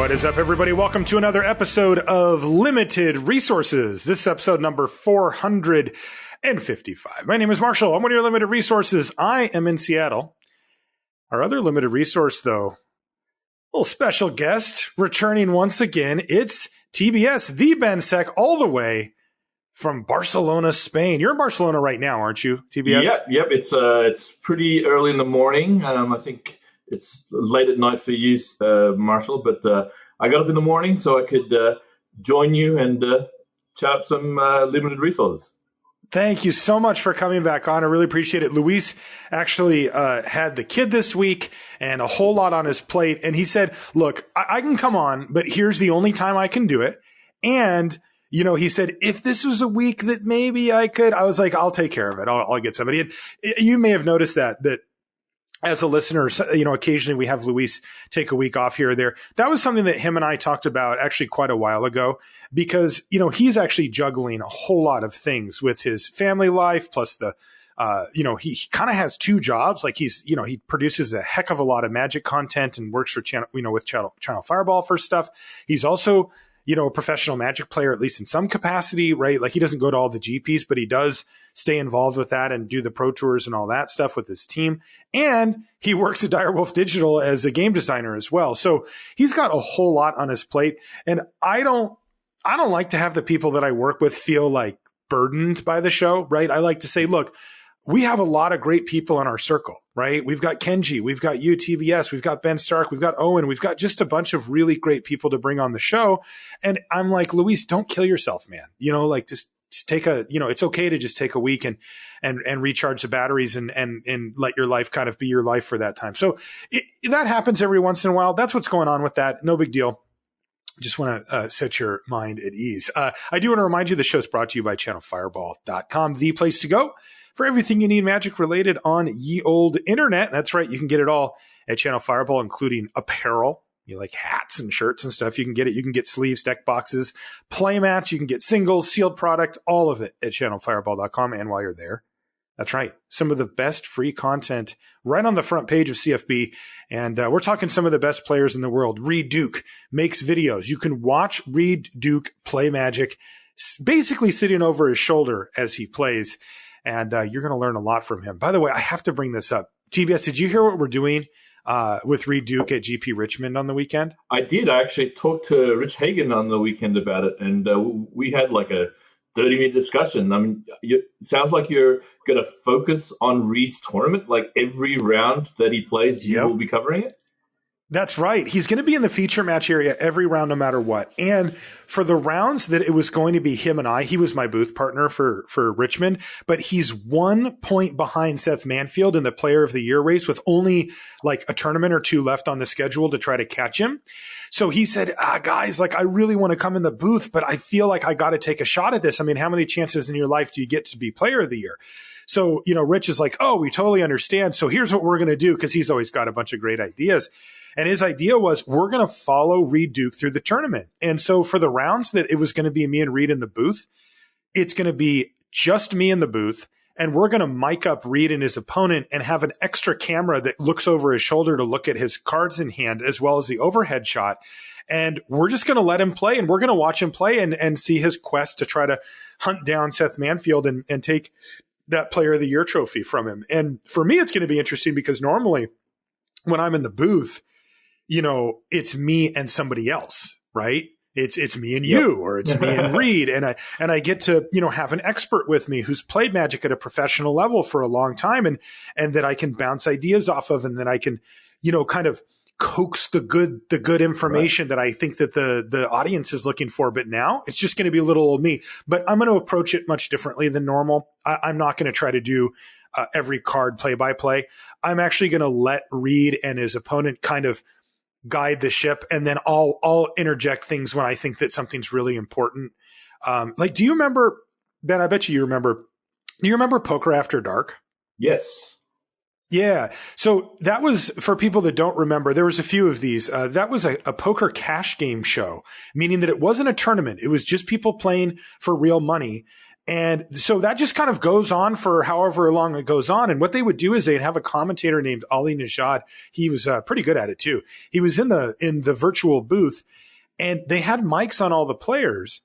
What is up, everybody? Welcome to another episode of Limited Resources. This is episode number 455. My name is Marshall. I'm one of your Limited Resources. I am in Seattle. Our other limited resource, though, a little special guest returning once again. It's TBS, the Ben Seck, all the way from Barcelona, Spain. You're in Barcelona right now, aren't you, TBS? Yep. It's pretty early in the morning. I think it's late at night for you, Marshall, but I got up in the morning so I could join you and chat up some limited resources. Thank you so much for coming back on. I really appreciate it. Luis actually had the kid this week and a whole lot on his plate. And he said, look, I can come on, but here's the only time I can do it. And, you know, he said, if this was a week that maybe I could, I was like, I'll take care of it. I'll get somebody. And you may have noticed that as a listener, you know, occasionally we have Luis take a week off here or there. That was something that him and I talked about actually quite a while ago because, you know, he's actually juggling a whole lot of things with his family life. Plus the, you know, he kind of has two jobs. Like he produces a heck of a lot of Magic content and works for Channel Fireball for stuff. He's also, you know, a professional Magic player, at least in some capacity, right? Like he doesn't go to all the GPs, but he does stay involved with that and do the pro tours and all that stuff with his team. And he works at Direwolf Digital as a game designer as well. So he's got a whole lot on his plate. And I don't like to have the people that I work with feel like burdened by the show, right? I like to say, look, we have a lot of great people in our circle, right? We've got Kenji, we've got you, TBS, we've got Ben Stark, we've got Owen, we've got just a bunch of really great people to bring on the show. And I'm like, Luis, don't kill yourself, man. You know, like just take it's okay to just take a week and recharge the batteries and let your life kind of be your life for that time. So that happens every once in a while. That's what's going on with that. No big deal. Just want to set your mind at ease. I do want to remind you the show's brought to you by channelfireball.com, the place to go for everything you need Magic related on ye old internet. That's right. You can get it all at Channel Fireball, including apparel. You like hats and shirts and stuff. You can get it. You can get sleeves, deck boxes, play mats. You can get singles, sealed product, all of it at channelfireball.com. And while you're there, that's right, some of the best free content right on the front page of CFB. And we're talking some of the best players in the world. Reed Duke makes videos. You can watch Reed Duke play Magic, basically sitting over his shoulder as he plays. And you're going to learn a lot from him. By the way, I have to bring this up. TBS, did you hear what we're doing with Reed Duke at GP Richmond on the weekend? I did. I actually talked to Rich Hagan on the weekend about it, and we had like a 30-minute discussion. I mean, it sounds like you're going to focus on Reed's tournament. Like every round that he plays, you will be covering it? That's right. He's going to be in the feature match area every round, no matter what. And for the rounds that it was going to be him and I, he was my booth partner for Richmond, but he's 1 point behind Seth Manfield in the Player of the Year race with only like a tournament or two left on the schedule to try to catch him. So he said, guys, like I really want to come in the booth, but I feel like I got to take a shot at this. I mean, how many chances in your life do you get to be Player of the Year? So, you know, Rich is like, oh, we totally understand. So here's what we're going to do, because he's always got a bunch of great ideas. And his idea was we're going to follow Reed Duke through the tournament. And so for the rounds that it was going to be me and Reed in the booth, it's going to be just me in the booth. And we're going to mic up Reed and his opponent and have an extra camera that looks over his shoulder to look at his cards in hand, as well as the overhead shot. And we're just going to let him play, and we're going to watch him play and see his quest to try to hunt down Seth Manfield and take that Player of the Year trophy from him. And for me, it's going to be interesting because normally when I'm in the booth, you know, it's me and somebody else, right? It's me and you, or it's me and Reed. And I get to, you know, have an expert with me who's played Magic at a professional level for a long time and that I can bounce ideas off of, and then I can, you know, kind of coax the good information that I think that the audience is looking for. But now it's just going to be a little old me, but I'm going to approach it much differently than normal. I'm not going to try to do every card play by play. I'm actually going to let Reed and his opponent kind of guide the ship, and then I'll interject things when I think that something's really important. Like, do you remember, Ben? I bet you remember. Do you remember Poker After Dark? Yes. Yeah. So that was, for people that don't remember, there was a few of these. That was a poker cash game show, meaning that it wasn't a tournament. It was just people playing for real money. And so that just kind of goes on for however long it goes on. And what they would do is they'd have a commentator named Ali Najad. He was pretty good at it too. He was in the virtual booth, and they had mics on all the players,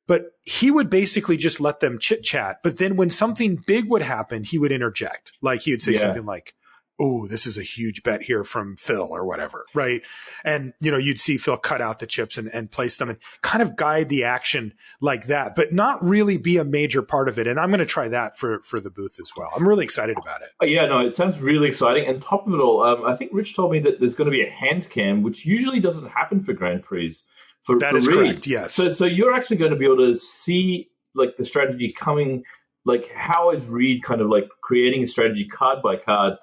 but he would basically just let them chit chat. But then when something big would happen, he would interject. Like he would say something like, "Oh, this is a huge bet here from Phil," or whatever, right? And, you'd see Phil cut out the chips and place them and kind of guide the action like that, but not really be a major part of it. And I'm going to try that for the booth as well. I'm really excited about it. Yeah, no, it sounds really exciting. And top of it all, I think Rich told me that there's going to be a hand cam, which usually doesn't happen for Grand Prix. That is correct, yes. So you're actually going to be able to see like the strategy coming, like how is Reed kind of like creating a strategy card by card.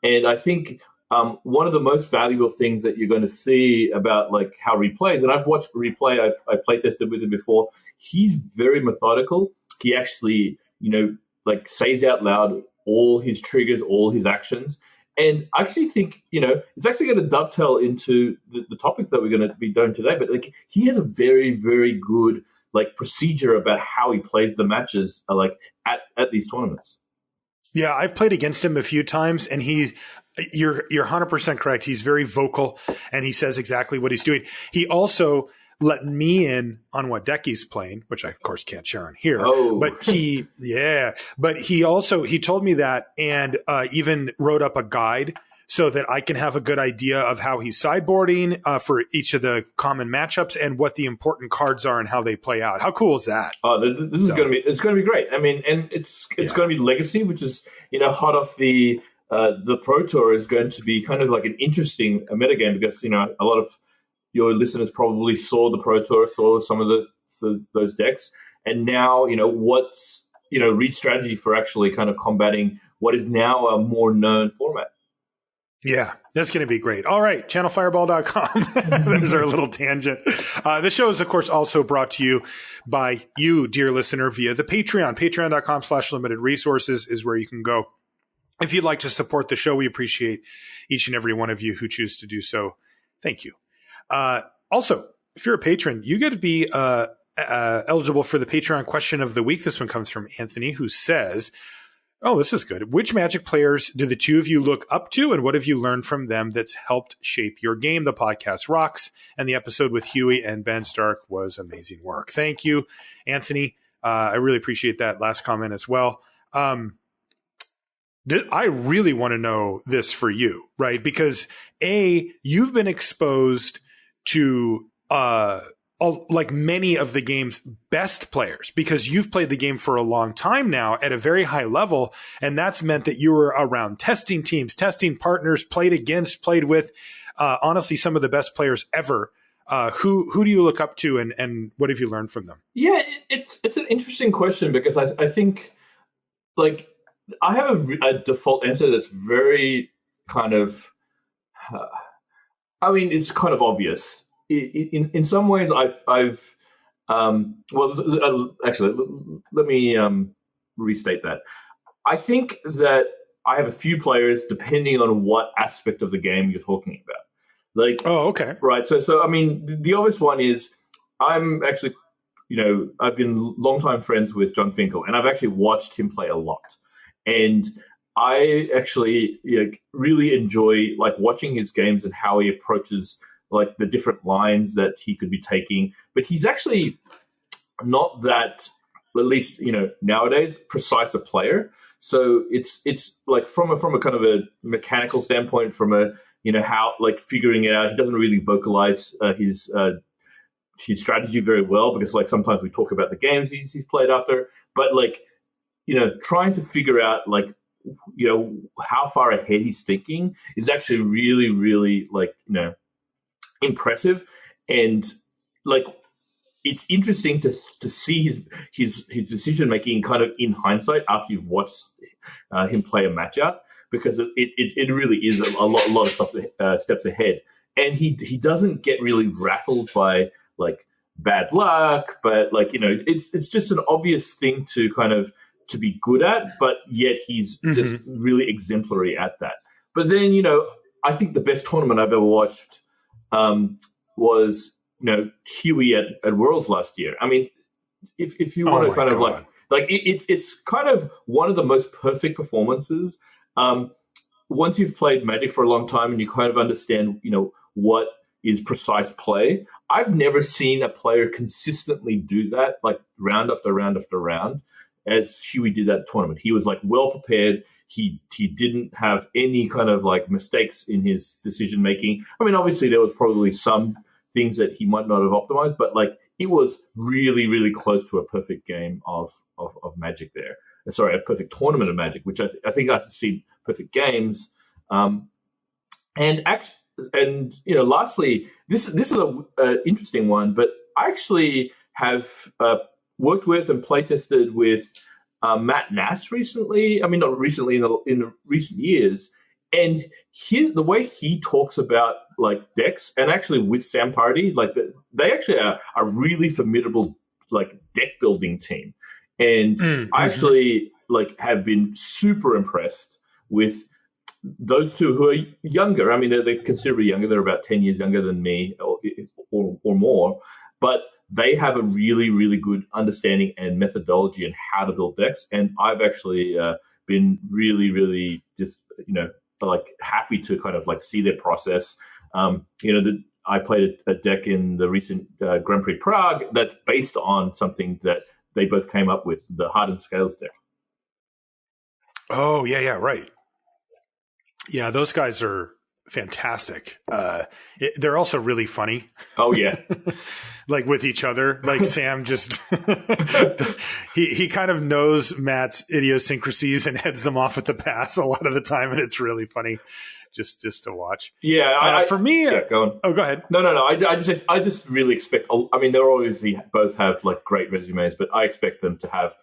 And I think one of the most valuable things that you're going to see about like how Reed plays, and I've watched Reed play, I play tested with him before. He's very methodical. He actually, like says out loud all his triggers, all his actions. And I actually think, it's actually going to dovetail into the topics that we're going to be doing today. But like he has a very, very good like procedure about how he plays the matches like at these tournaments. Yeah, I've played against him a few times, and you're 100% correct. He's very vocal, and he says exactly what he's doing. He also let me in on what deck he's playing, which I of course can't share on here. Oh. But he told me that, and even wrote up a guide so that I can have a good idea of how he's sideboarding for each of the common matchups and what the important cards are and how they play out. How cool is that? Oh, this is going to be great. I mean, and it's going to be Legacy, which is hot off the Pro Tour, is going to be kind of like an interesting metagame because a lot of your listeners probably saw the Pro Tour, saw some of those decks, and now what's Reed's strategy for actually kind of combating what is now a more known format. Yeah, that's going to be great. All right, channelfireball.com. There's our little tangent. The show is, of course, also brought to you by you, dear listener, via the Patreon. Patreon.com/limited resources is where you can go. If you'd like to support the show, we appreciate each and every one of you who choose to do so. Thank you. Also, if you're a patron, you get to be eligible for the Patreon question of the week. This one comes from Anthony, who says, oh, this is good. Which Magic players do the two of you look up to, and what have you learned from them that's helped shape your game? The podcast rocks, and the episode with Huey and Ben Stark was amazing work. Thank you, Anthony. I really appreciate that last comment as well. I really want to know this for you, right? Because you've been exposed to like many of the game's best players because you've played the game for a long time now at a very high level. And that's meant that you were around testing teams, testing partners, played against, played with, honestly, some of the best players ever. Who do you look up to and what have you learned from them? Yeah, it's an interesting question because I think like I have a default answer that's very kind of, it's kind of obvious. In some ways, I've actually, let me restate that. I think that I have a few players depending on what aspect of the game you're talking about. Like, oh, okay, right. So the obvious one is I'm actually, I've been longtime friends with John Finkel, and I've actually watched him play a lot, and I actually really enjoy like watching his games and how he approaches like the different lines that he could be taking. But he's actually not that, at least, nowadays, precise a player. So it's like from a kind of a mechanical standpoint, from a, how like figuring it out, he doesn't really vocalize his strategy very well because like sometimes we talk about the games he's played after, but like, trying to figure out like, how far ahead he's thinking is actually really, really like, impressive. And like it's interesting to see his decision making kind of in hindsight after you've watched him play a match out, because it really is a lot of stuff steps ahead, and he doesn't get really rattled by like bad luck, but like it's just an obvious thing to kind of to be good at, but yet he's just really exemplary at that. But then I think the best tournament I've ever watched was Huey at Worlds last year. I mean, if you want to kind of like Like it's kind of one of the most perfect performances. Once you've played Magic for a long time and you kind of understand, what is precise play, I've never seen a player consistently do that, like round after round after round, as Huey did that tournament. He was like well prepared. He didn't have any kind of like mistakes in his decision making. I mean, obviously there was probably some things that he might not have optimized, but like it was really, really close to a perfect game of Magic there. Sorry, a perfect tournament of Magic, which I think I've seen perfect games. Lastly, this is an interesting one, but I actually have worked with and playtested with Matt Nass recently. I mean, not recently, in the recent years. And the way he talks about like decks, and actually with Sam Party, like they actually are a really formidable like deck building team. And I actually like have been super impressed with those two who are younger. I mean, they're considerably younger. They're about 10 years younger than me or more. But they have a really, really good understanding and methodology on how to build decks. And I've actually been really, really just, like happy to kind of like see their process. I played a deck in the recent Grand Prix Prague that's based on something that they both came up with, the Hardened Scales deck. Oh, yeah, right. Yeah, those guys are fantastic. They're also really funny. Oh, yeah. Like with each other. Like Sam just he kind of knows Matt's idiosyncrasies and heads them off at the pass a lot of the time, and it's really funny just to watch. Yeah, for me, go on. Oh, go ahead. No. I just really expect. I mean, they're obviously both have like great resumes, but I expect them to have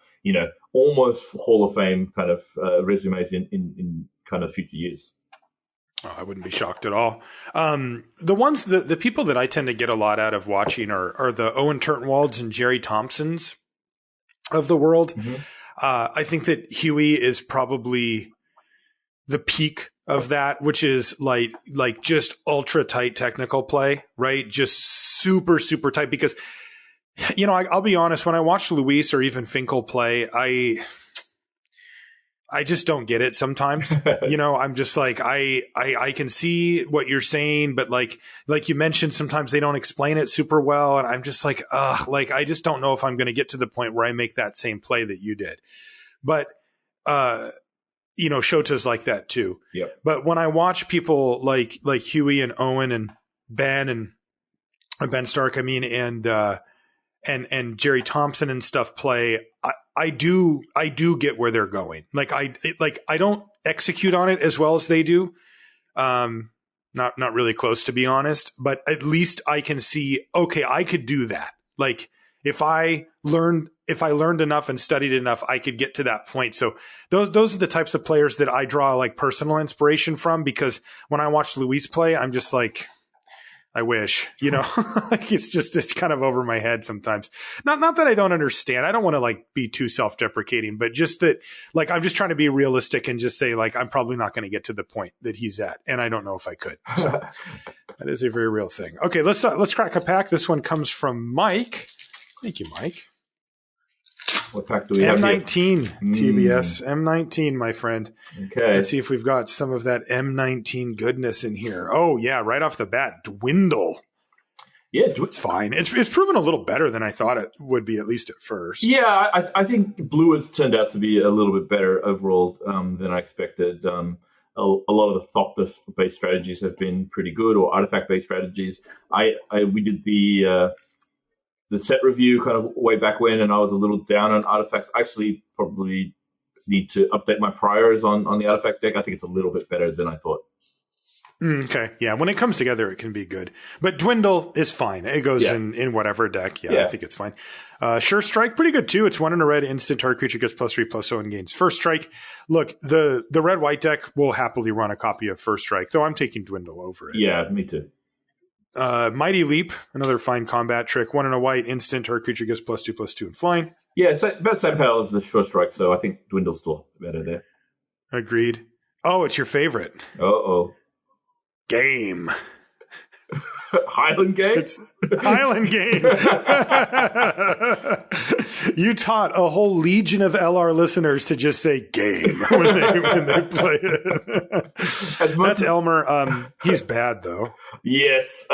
almost Hall of Fame kind of resumes in kind of future years. Oh, I wouldn't be shocked at all. The people that I tend to get a lot out of watching are the Owen Turtenwalds and Jerry Thompsons of the world. Mm-hmm. I think that Huey is probably the peak of that, which is like just ultra tight technical play, right? Just super, super tight. Because, I'll be honest, when I watch Luis or even Finkel play, I just don't get it sometimes. I'm just like, I can see what you're saying, but like you mentioned, sometimes they don't explain it super well. And I'm just like, I just don't know if I'm going to get to the point where I make that same play that you did. But, Shota's like that too. Yep. But when I watch people like Huey and Owen and Ben and Ben Stark, and Jerry Thompson and stuff play, I do get where they're going. Like I don't execute on it as well as they do. Not really close, to be honest, but at least I can see, okay, I could do that. Like if I learned enough and studied enough, I could get to that point. So those are the types of players that I draw like personal inspiration from, because when I watch Luis play, I'm just like, I wish, like it's kind of over my head sometimes. Not that I don't understand. I don't want to like be too self-deprecating, but just that, like, I'm just trying to be realistic and just say, like, I'm probably not going to get to the point that he's at, and I don't know if I could. So that is a very real thing. Okay, let's crack a pack. This one comes from Mike. Thank you, Mike. What pack do we have M19 here? TBS. M19, my friend. Okay. Let's see if we've got some of that M19 goodness in here. Oh, yeah, right off the bat, Dwindle. Yeah, it's fine. It's proven a little better than I thought it would be, at least at first. Yeah, I think Blue has turned out to be a little bit better overall than I expected. A lot of the Thopter-based strategies have been pretty good, or artifact-based strategies. We did the set review kind of way back when, and I was a little down on artifacts. I actually probably need to update my priors on the artifact deck. I think it's a little bit better than I thought. Okay. Yeah. When it comes together, it can be good. But Dwindle is fine. It goes in whatever deck. Yeah, I think it's fine. Sure Strike, pretty good too. It's 1 in a red instant. Target creature gets +3/+0 and gains First Strike. Look, the red-white deck will happily run a copy of First Strike, though I'm taking Dwindle over it. Yeah, me too. Mighty Leap, another fine combat trick. 1 in a white instant. Target creature gets +2/+2 and flying. Yeah, it's about the same power as the Sure Strike, so I think Dwindle's still better there. Agreed. Oh, it's your favorite. Uh-oh. Game. Highland Game? It's Highland Game. You taught a whole legion of LR listeners to just say game when they play it. That's Elmer. He's bad though. Yes,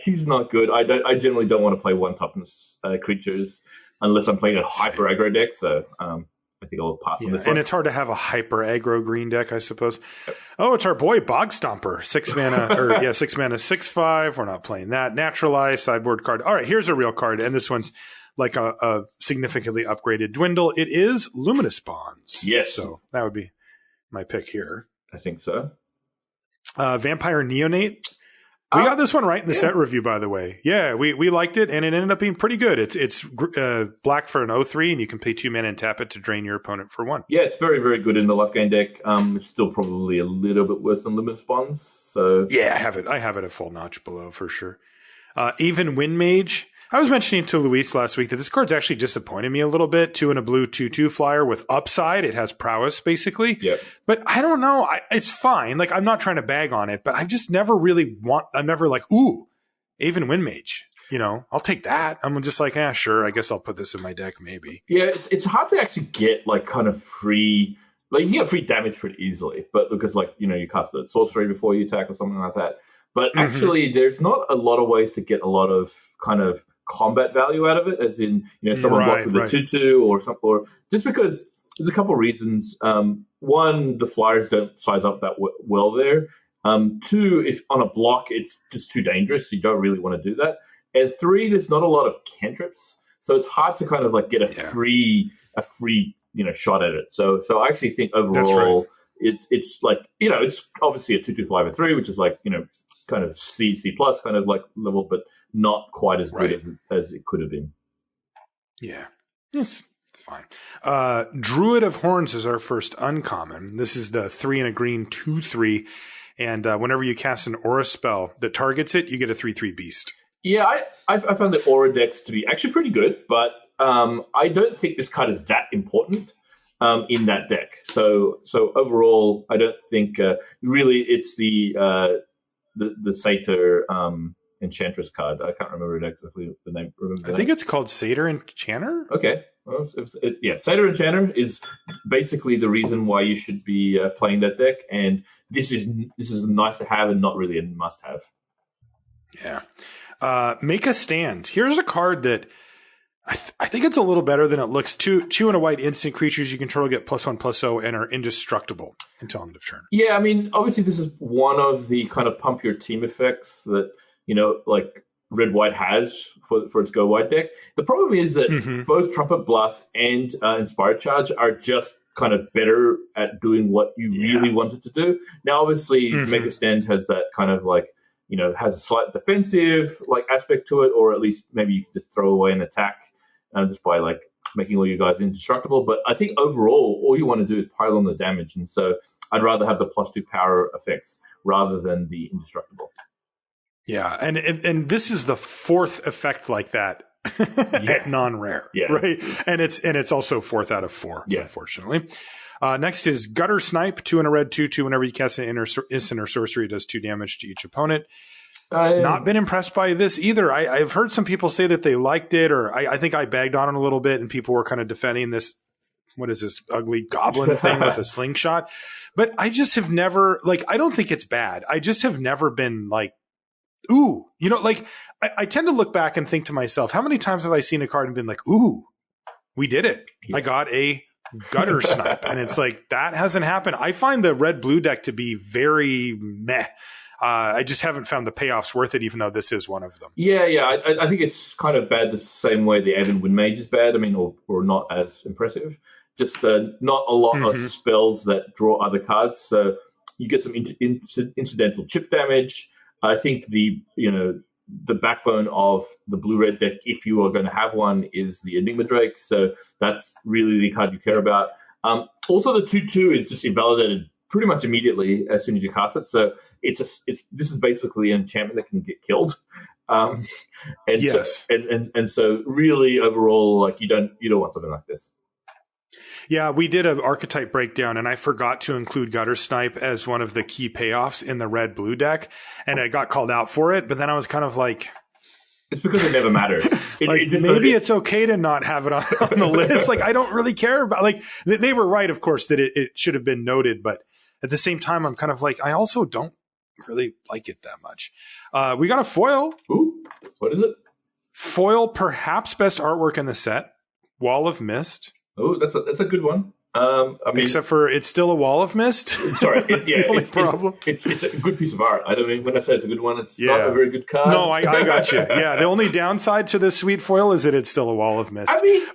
he's not good. I generally don't want to play one toughness creatures unless I'm playing a hyper aggro deck. So I think I'll pass on this one. And it's hard to have a hyper aggro green deck, I suppose. Yep. Oh, it's our boy Bog Stomper. 6 mana, 6/5. We're not playing that. Naturalize, sideboard card. All right, here's a real card, and this one's like a significantly upgraded Dwindle. It is Luminous Bonds. Yes. So that would be my pick here. I think so. Vampire Neonate. We got this one right in the set review, by the way. Yeah, we liked it, and it ended up being pretty good. It's black for an 0/3, and you can pay 2 mana and tap it to drain your opponent for 1. Yeah, it's very, very good in the left game deck. It's still probably a little bit worse than Luminous Bonds. So yeah, I have it a full notch below for sure. Even Wind Mage. I was mentioning to Luis last week that this card's actually disappointed me a little bit. 2 and a blue, 2/2 flyer with upside. It has prowess, basically. Yep. But I don't know. It's fine. Like, I'm not trying to bag on it, but I just never really I'm never like, ooh, Even Wind Mage. You know, I'll take that. I'm just like, sure. I guess I'll put this in my deck, maybe. Yeah, it's hard to actually get like kind of free. Like, you get free damage pretty easily, but because like you cast the sorcery before you attack or something like that. But actually, there's not a lot of ways to get a lot of kind of combat value out of it, as in someone blocks with a 2/2 or just because there's a couple of reasons. One, the flyers don't size up that well there. 2, if on a block, it's just too dangerous. So you don't really want to do that. And 3, there's not a lot of cantrips, so it's hard to kind of like get a free shot at it. So I actually think overall it's like it's obviously a 2/2 flyer 3, which is like kind of C plus kind of like level, but not quite as good as it could have been. Yeah, yes, fine. Druid of Horns is our first uncommon. This is the 3 and a green 2/3, and whenever you cast an aura spell that targets it, you get a 3/3 beast. Yeah, I found the aura decks to be actually pretty good, but I don't think this card is that important in that deck. So overall, I don't think really it's the Satyr Enchantress card. I can't remember exactly the name. I think it's called Satyr Enchanter. Okay. Well, Satyr Enchanter is basically the reason why you should be playing that deck, and this is nice to have and not really a must have. Yeah. Make a Stand. Here's a card that I think it's a little better than it looks. 2 and a white instant creatures you control get +1/+0 and are indestructible until end of turn. Yeah, I mean, obviously this is one of the kind of pump your team effects that like Red White has for its Go White deck. The problem is that both Trumpet Blast and Inspired Charge are just kind of better at doing what you really wanted to do. Now, obviously, Make a Stand has that kind of like has a slight defensive like aspect to it, or at least maybe you can just throw away an attack just by like making all you guys indestructible. But I think overall, all you want to do is pile on the damage, and so I'd rather have the +2 power effects rather than the indestructible. Yeah, and this is the 4th effect like that at non-rare, right? And it's also 4th out of 4, unfortunately. Next is Gutter Snipe, 2 and a red 2/2. Whenever you cast an instant or sorcery, it does 2 damage to each opponent. Not been impressed by this either. I've heard some people say that they liked it, or I think I bagged on it a little bit, and people were kind of defending this. What is this ugly goblin thing with a slingshot? But I just have never I don't think it's bad. I just have never been like, ooh, I tend to look back and think to myself, how many times have I seen a card and been like, ooh, we did it. Yeah. I got a Gutter Snipe. And it's like, that hasn't happened. I find the red-blue deck to be very meh. I just haven't found the payoffs worth it, even though this is one of them. Yeah. I think it's kind of bad the same way the Aven Wind Mage is bad. I mean, or not as impressive. Just not a lot of spells that draw other cards. So you get some incidental chip damage. I think the backbone of the blue-red deck, if you are going to have one, is the Enigma Drake. So that's really the card you care about. Also, the 2/2 is just invalidated pretty much immediately as soon as you cast it. So this is basically an enchantment that can get killed. So really overall, like you don't want something like this. Yeah, we did an archetype breakdown, and I forgot to include Gutter Snipe as one of the key payoffs in the red-blue deck, and I got called out for it. But then I was kind of like, It's because it never matters. It's okay to not have it on the list. Like, I don't really care about, like, they were right, of course, that it should have been noted. But at the same time, I'm kind of like, I also don't really like it that much. We got a foil. Ooh, what is it? Foil, perhaps best artwork in the set. Wall of Mist. Oh, that's a good one. Except for it's still a Wall of Mist. Sorry, the only problem. It's a good piece of art. I don't mean when I say it's a good one, it's not a very good card. No, I got you. Yeah, the only downside to this sweet foil is that it's still a Wall of Mist. I mean,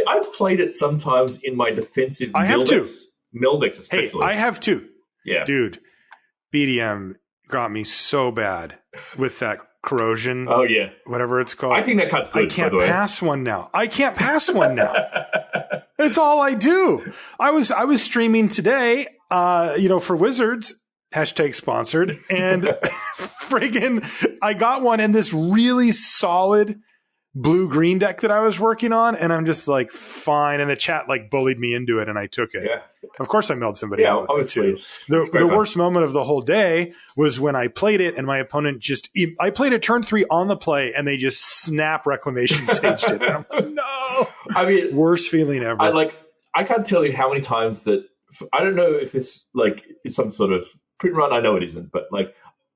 I've played it sometimes in my defensive. I have too. Mildex especially. Hey, I have too. Yeah, dude, BDM got me so bad with that corrosion. Oh yeah, whatever it's called. I think that card's good. I can't pass one now. It's all I do. I was streaming today, for Wizards, #sponsored, and friggin' I got one in this really solid blue-green deck that I was working on, and I'm just like, fine. And the chat like bullied me into it, and I took it. Yeah. Of course I milled somebody out with it too. The worst moment of the whole day was when I played it and my opponent I played it turn 3 on the play and they just snap Reclamation Saged it. And I'm like, no. I mean, worst feeling ever. I can't tell you how many times that, I don't know if it's like it's some sort of print run. I know it isn't, but like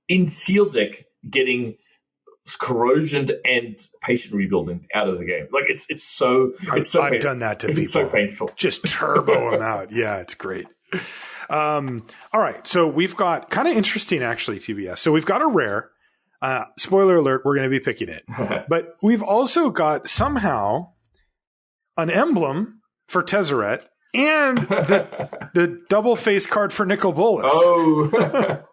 in sealed deck getting corrosion and patient rebuilding out of the game. Like it's so I've done that to people. It's so painful. Just turbo them out. Yeah, it's great. All right. So we've got kind of interesting actually, TBS. So we've got a rare. Spoiler alert, we're going to be picking it. But we've also got somehow an emblem for Tezzeret and the double face card for Nicol Bolas. Oh.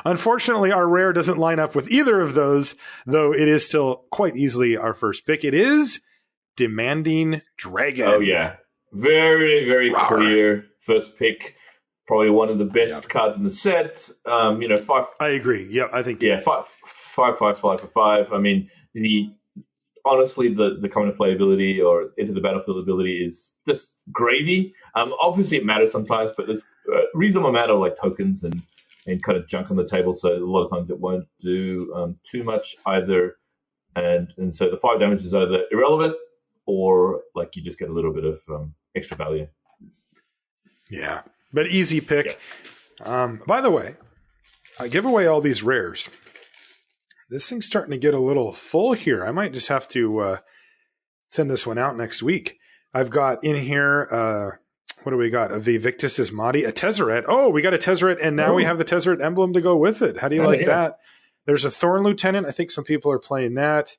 Unfortunately, our rare doesn't line up with either of those, though it is still quite easily our first pick. It is Demanding Dragon. Oh, yeah. Very, very clear first pick. Probably one of the best cards in the set. 5. I agree. Yep, I think. Yeah, 5 for 5. I mean, honestly, the come to play ability or into the battlefield ability is just gravy. Obviously, it matters sometimes, but there's a reasonable amount of like tokens and kind of junk on the table, so a lot of times it won't do too much either. And so the 5 damage is either irrelevant or like you just get a little bit of extra value. Yeah, but easy pick. Yeah. By the way, I give away all these rares. This thing's starting to get a little full here. I might just have to send this one out next week. I've got in here... what do we got? A Vivictus Asmati, a Tezzeret. Oh, we got a Tezzeret, and now we have the Tezzeret emblem to go with it. How do you like that? There's a Thorn Lieutenant. I think some people are playing that.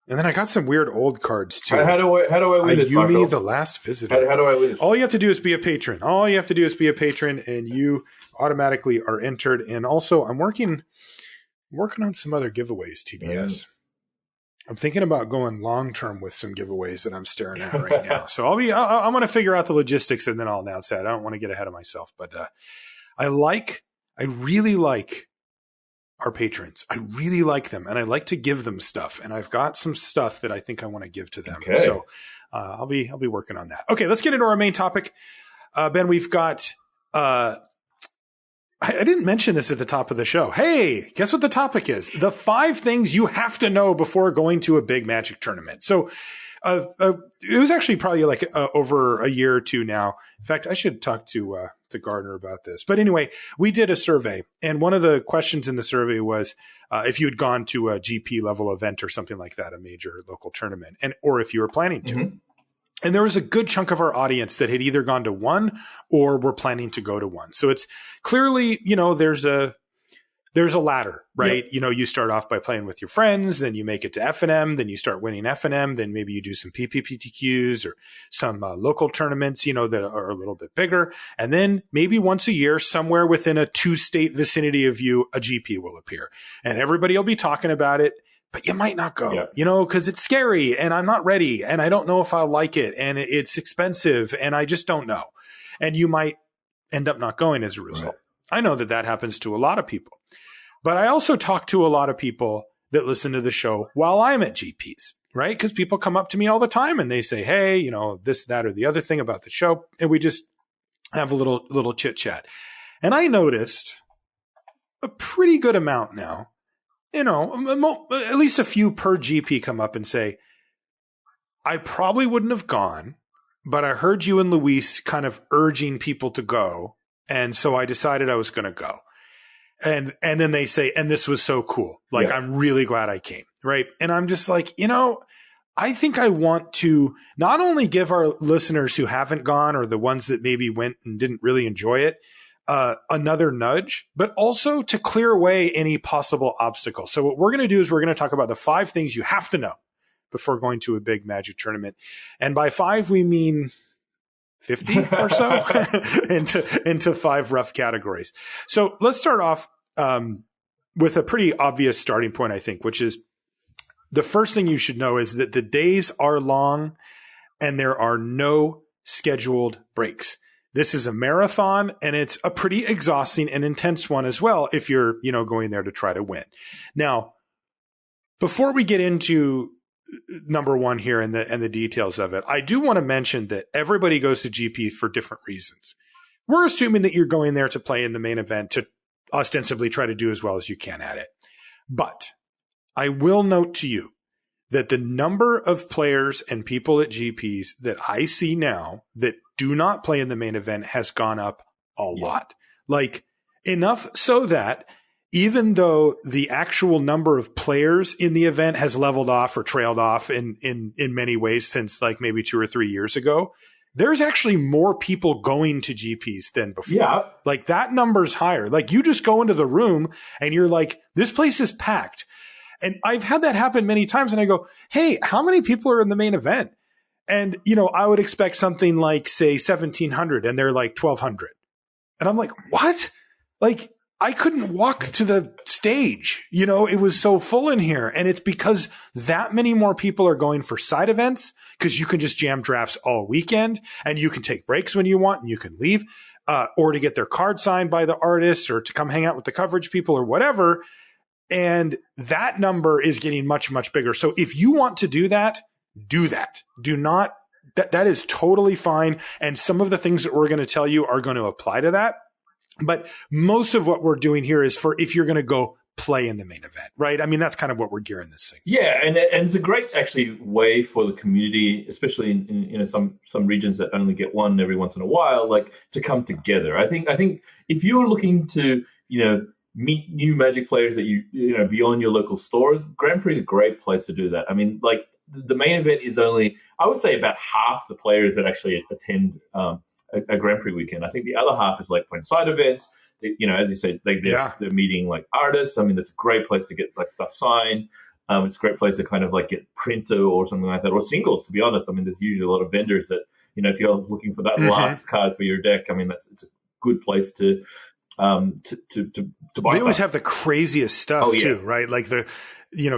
And then I got some weird old cards, too. How do I win this, Ayumi, the Last Visitor. How do I win this? All you have to do is be a patron. And you automatically are entered. And also, I'm working on some other giveaways, TBS. I'm thinking about going long-term with some giveaways that I'm staring at right now. So I'm going to figure out the logistics and then I'll announce that. I don't want to get ahead of myself, but I really like our patrons. I really like them and I like to give them stuff. And I've got some stuff that I think I want to give to them. Okay. So I'll be working on that. Okay, let's get into our main topic. Ben, we've got, I didn't mention this at the top of the show. Hey, guess what the topic is? The 5 things you have to know before going to a big Magic tournament. So it was actually probably like over a year or two now. In fact, I should talk to Gardner about this. But anyway, we did a survey. And one of the questions in the survey was if you had gone to a GP level event or something like that, a major local tournament, or if you were planning to. Mm-hmm. And there was a good chunk of our audience that had either gone to one or were planning to go to one. So it's clearly, there's a ladder, right? Yeah. You start off by playing with your friends, then you make it to F&M, then you start winning F&M, then maybe you do some PPPTQs or some local tournaments, that are a little bit bigger. And then maybe once a year, somewhere within a 2-state vicinity of you, a GP will appear. And everybody will be talking about it. But you might not go, because it's scary and I'm not ready and I don't know if I'll like it and it's expensive and I just don't know. And you might end up not going as a result. Right. I know that happens to a lot of people. But I also talk to a lot of people that listen to the show while I'm at GPs, right? Because people come up to me all the time and they say, hey, this, that, or the other thing about the show. And we just have a little chit chat. And I noticed a pretty good amount now at least a few per GP come up and say, I probably wouldn't have gone, but I heard you and Luis kind of urging people to go. And so I decided I was going to go. And then they say, and this was so cool. Like, yeah. I'm really glad I came. Right. And I'm just like, I think I want to not only give our listeners who haven't gone or the ones that maybe went and didn't really enjoy it, another nudge, but also to clear away any possible obstacles. So what we're going to do is we're going to talk about the 5 things you have to know before going to a big Magic tournament. And by 5, we mean 50 or so into 5 rough categories. So let's start off with a pretty obvious starting point, I think, which is the first thing you should know is that the days are long and there are no scheduled breaks. This is a marathon, and it's a pretty exhausting and intense one as well if you're, going there to try to win. Now, before we get into number 1 here and the details of it, I do want to mention that everybody goes to GP for different reasons. We're assuming that you're going there to play in the main event to ostensibly try to do as well as you can at it. But I will note to you that the number of players and people at GPs that I see now that do not play in the main event has gone up a lot. Like, enough so that even though the actual number of players in the event has leveled off or trailed off in many ways since like maybe 2 or 3 years ago, there's actually more people going to GPs than before. Yeah. Like, that number's higher. Like, you just go into the room and you're like, this place is packed. And I've had that happen many times. And I go, hey, how many people are in the main event? And, I would expect something like, say, 1,700, and they're like 1,200. And I'm like, what? Like, I couldn't walk to the stage. It was so full in here. And it's because that many more people are going for side events, because you can just jam drafts all weekend and you can take breaks when you want and you can leave, or to get their card signed by the artists or to come hang out with the coverage people or whatever. And that number is getting much, much bigger. So if you want to do that, do that. Do not, that is totally fine. And some of the things that we're going to tell you are going to apply to that. But most of what we're doing here is for if you're going to go play in the main event, right? I mean, that's kind of what we're gearing this thing. Yeah, and it's a great actually way for the community, especially in some regions that only get one every once in a while, like to come together. I think if you're looking to meet new Magic players that you beyond your local stores, Grand Prix is a great place to do that. I mean, like the main event is only, I would say, about half the players that actually attend a Grand Prix weekend. I think the other half is like playing side events. As you say, they're meeting like artists. I mean, that's a great place to get like stuff signed. It's a great place to kind of like get printer or something like that, or singles. To be honest, I mean, there's usually a lot of vendors that if you're looking for that last card for your deck, I mean, it's a good place to buy. They always have the craziest stuff too, right? Like the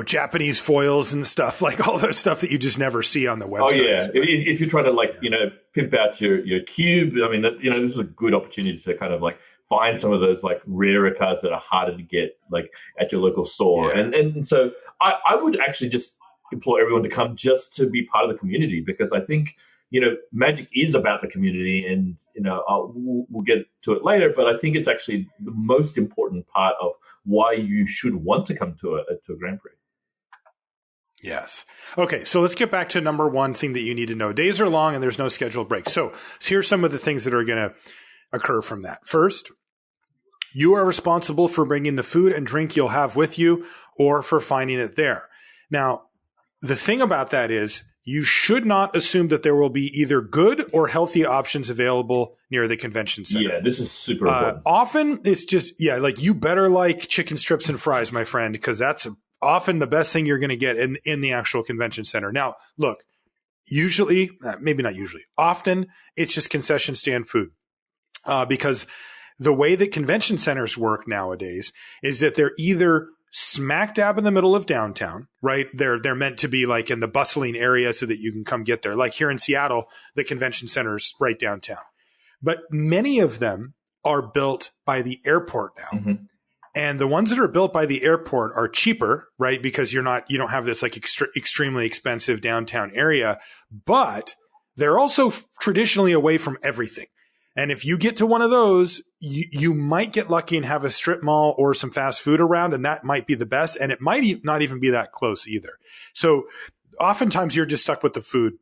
Japanese foils and stuff, like all the stuff that you just never see on the website. Oh yeah, if you're trying to pimp out your cube, I mean, this is a good opportunity to kind of like find some of those like rarer cards that are harder to get like at your local store. Yeah. And so I would actually just implore everyone to come just to be part of the community, because I think Magic is about the community, and we'll get to it later. But I think it's actually the most important part of why you should want to come to a Grand Prix. Yes. Okay, so let's get back to number 1 thing that you need to know. Days are long and there's no scheduled breaks. So here's some of the things that are going to occur from that. First, you are responsible for bringing the food and drink you'll have with you or for finding it there. Now, the thing about that is you should not assume that there will be either good or healthy options available near the convention center. Yeah, this is super important. Often it's just, like you better like chicken strips and fries, my friend, because that's often the best thing you're going to get in the actual convention center. Now, look, usually, maybe not usually, often it's just concession stand food, because the way that convention centers work nowadays is that they're either smack dab in the middle of downtown, right? They're meant to be like in the bustling area so that you can come get there. Like here in Seattle, the convention center's right downtown. But many of them are built by the airport now. Mm-hmm. And the ones that are built by the airport are cheaper, right? Because you don't have this like extremely expensive downtown area, but they're also traditionally away from everything. And if you get to one of those, you might get lucky and have a strip mall or some fast food around, and that might be the best. And it might not even be that close either. So oftentimes you're just stuck with the food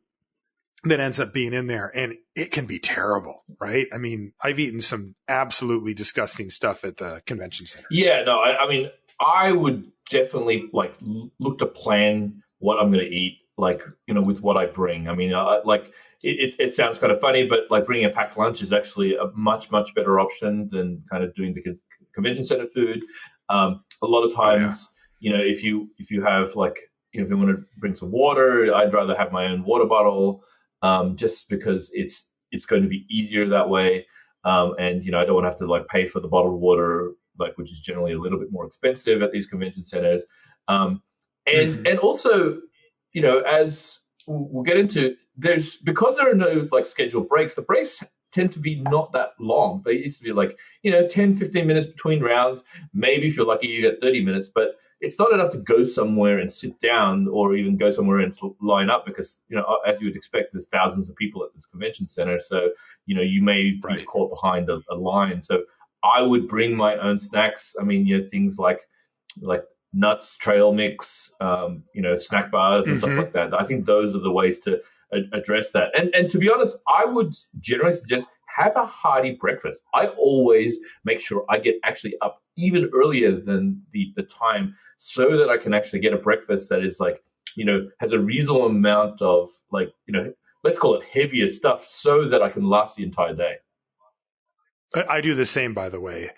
that ends up being in there, and it can be terrible, right? I mean, I've eaten some absolutely disgusting stuff at the convention center. Yeah, no, I mean, I would definitely like look to plan what I'm going to eat, like, you know, with what I bring. I mean, like it sounds kind of funny, but like bringing a packed lunch is actually a much, much better option than kind of doing the convention center food. A lot of times, you know, if you have like, you know, if you want to bring some water, I'd rather have my own water bottle. Just because it's going to be easier that way. And, you know, I don't want to have to like pay for the bottled water, like, which is generally a little bit more expensive at these convention centers. And also, you know, as we'll get into, because there are no like scheduled breaks, the breaks tend to be not that long. They used to be like, you know, 10, 15 minutes between rounds. Maybe if you're lucky, you get 30 minutes, but it's not enough to go somewhere and sit down or even go somewhere and line up because, you know, as you would expect, there's thousands of people at this convention center. So, you know, you may be caught behind a line. So I would bring my own snacks. I mean, you know, things like nuts, trail mix, you know, snack bars and stuff like that. I think those are the ways to address that. And to be honest, I would generally suggest have a hearty breakfast. I always make sure I get actually up even earlier than the time so that I can actually get a breakfast that is like, you know, has a reasonable amount of like, you know, let's call it heavier stuff so that I can last the entire day. I do the same, by the way,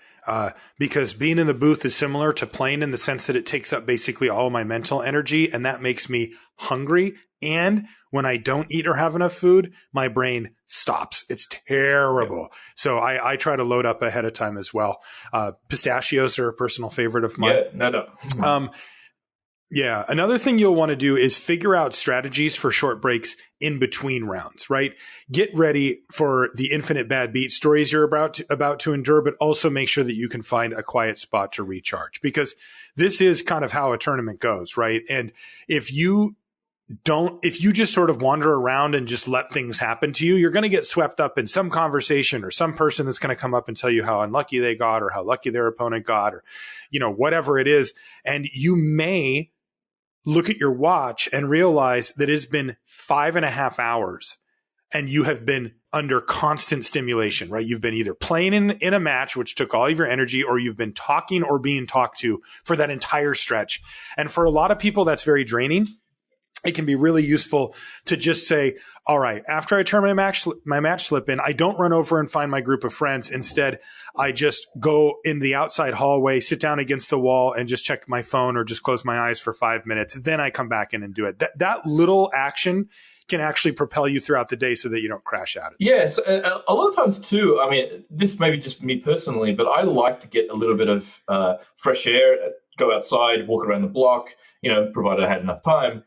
because being in the booth is similar to playing in the sense that it takes up basically all my mental energy, and that makes me hungry. And when I don't eat or have enough food, my brain stops. It's terrible. Yeah. So I try to load up ahead of time as well. Pistachios are a personal favorite of mine. Yeah, no. Yeah. Another thing you'll want to do is figure out strategies for short breaks in between rounds, right? Get ready for the infinite bad beat stories you're about to endure, but also make sure that you can find a quiet spot to recharge, because this is kind of how a tournament goes, right? And if you just sort of wander around and just let things happen to you, you're going to get swept up in some conversation or some person that's going to come up and tell you how unlucky they got or how lucky their opponent got, or, you know, whatever it is. And you may look at your watch and realize that it's been 5.5 hours and you have been under constant stimulation, right? You've been either playing in a match, which took all of your energy, or you've been talking or being talked to for that entire stretch. And for a lot of people, that's very draining. It can be really useful to just say, all right, after I turn my match slip in, I don't run over and find my group of friends. Instead, I just go in the outside hallway, sit down against the wall, and just check my phone or just close my eyes for 5 minutes. Then I come back in and do it. That little action can actually propel you throughout the day so that you don't crash out. Yes, a lot of times too, I mean, this may be just me personally, but I like to get a little bit of fresh air, go outside, walk around the block, you know, provided I had enough time.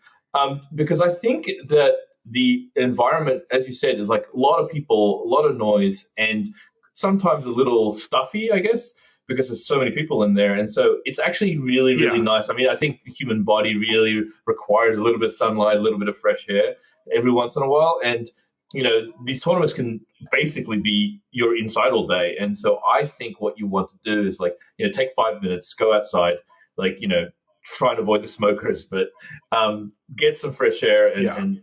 Because I think that the environment, as you said, is like a lot of people, a lot of noise, and sometimes a little stuffy, I guess, because there's so many people in there. And so it's actually really, really nice. I mean, I think the human body really requires a little bit of sunlight, a little bit of fresh air every once in a while. And, you know, these tournaments can basically be you're inside all day. And so I think what you want to do is like, you know, take 5 minutes, go outside, like, you know, try and avoid the smokers, but get some fresh air and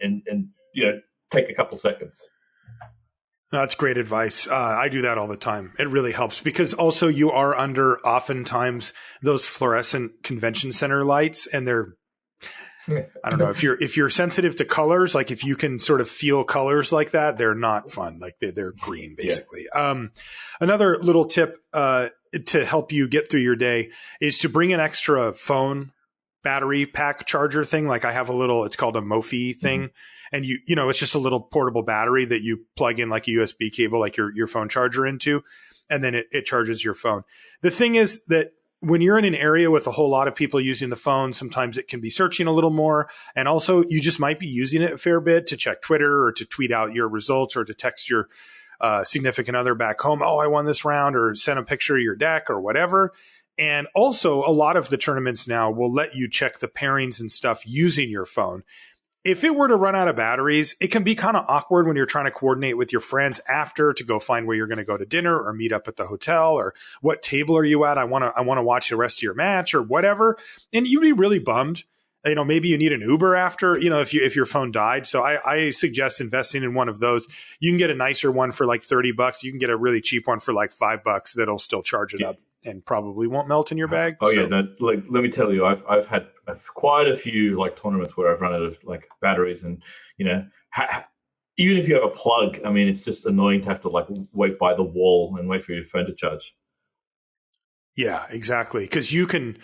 you know, take a couple seconds. That's great advice. I do that all the time. It really helps because also you are under oftentimes those fluorescent convention center lights, and they're, I don't know, if you're sensitive to colors, like if you can sort of feel colors like that, they're not fun. Like they're green basically. Yeah. Another little tip to help you get through your day is to bring an extra phone battery pack charger thing. Like I have it's called a Mophie thing. And you know, it's just a little portable battery that you plug in like a USB cable, like your phone charger into, and then it charges your phone. The thing is that when you're in an area with a whole lot of people using the phone, sometimes it can be searching a little more. And also you just might be using it a fair bit to check Twitter or to tweet out your results or to text your significant other back home, oh, I won this round, or send a picture of your deck or whatever. And also a lot of the tournaments now will let you check the pairings and stuff using your phone. if it were to run out of batteries, it can be kind of awkward when you're trying to coordinate with your friends after to go find where you're going to go to dinner or meet up at the hotel, or what table are you at? I want to watch the rest of your match or whatever. And you'd be really bummed. Maybe you need an Uber after, if your phone died. So I suggest investing in one of those. You can get a nicer one for like $30. You can get a really cheap one for like $5 that'll still charge it up and probably won't melt in your bag. Yeah. No, let me tell you, I've had quite a few like tournaments where I've run out of like batteries, and even if you have a plug, I mean, it's just annoying to have to like wait by the wall and wait for your phone to charge. Yeah, exactly. Because you can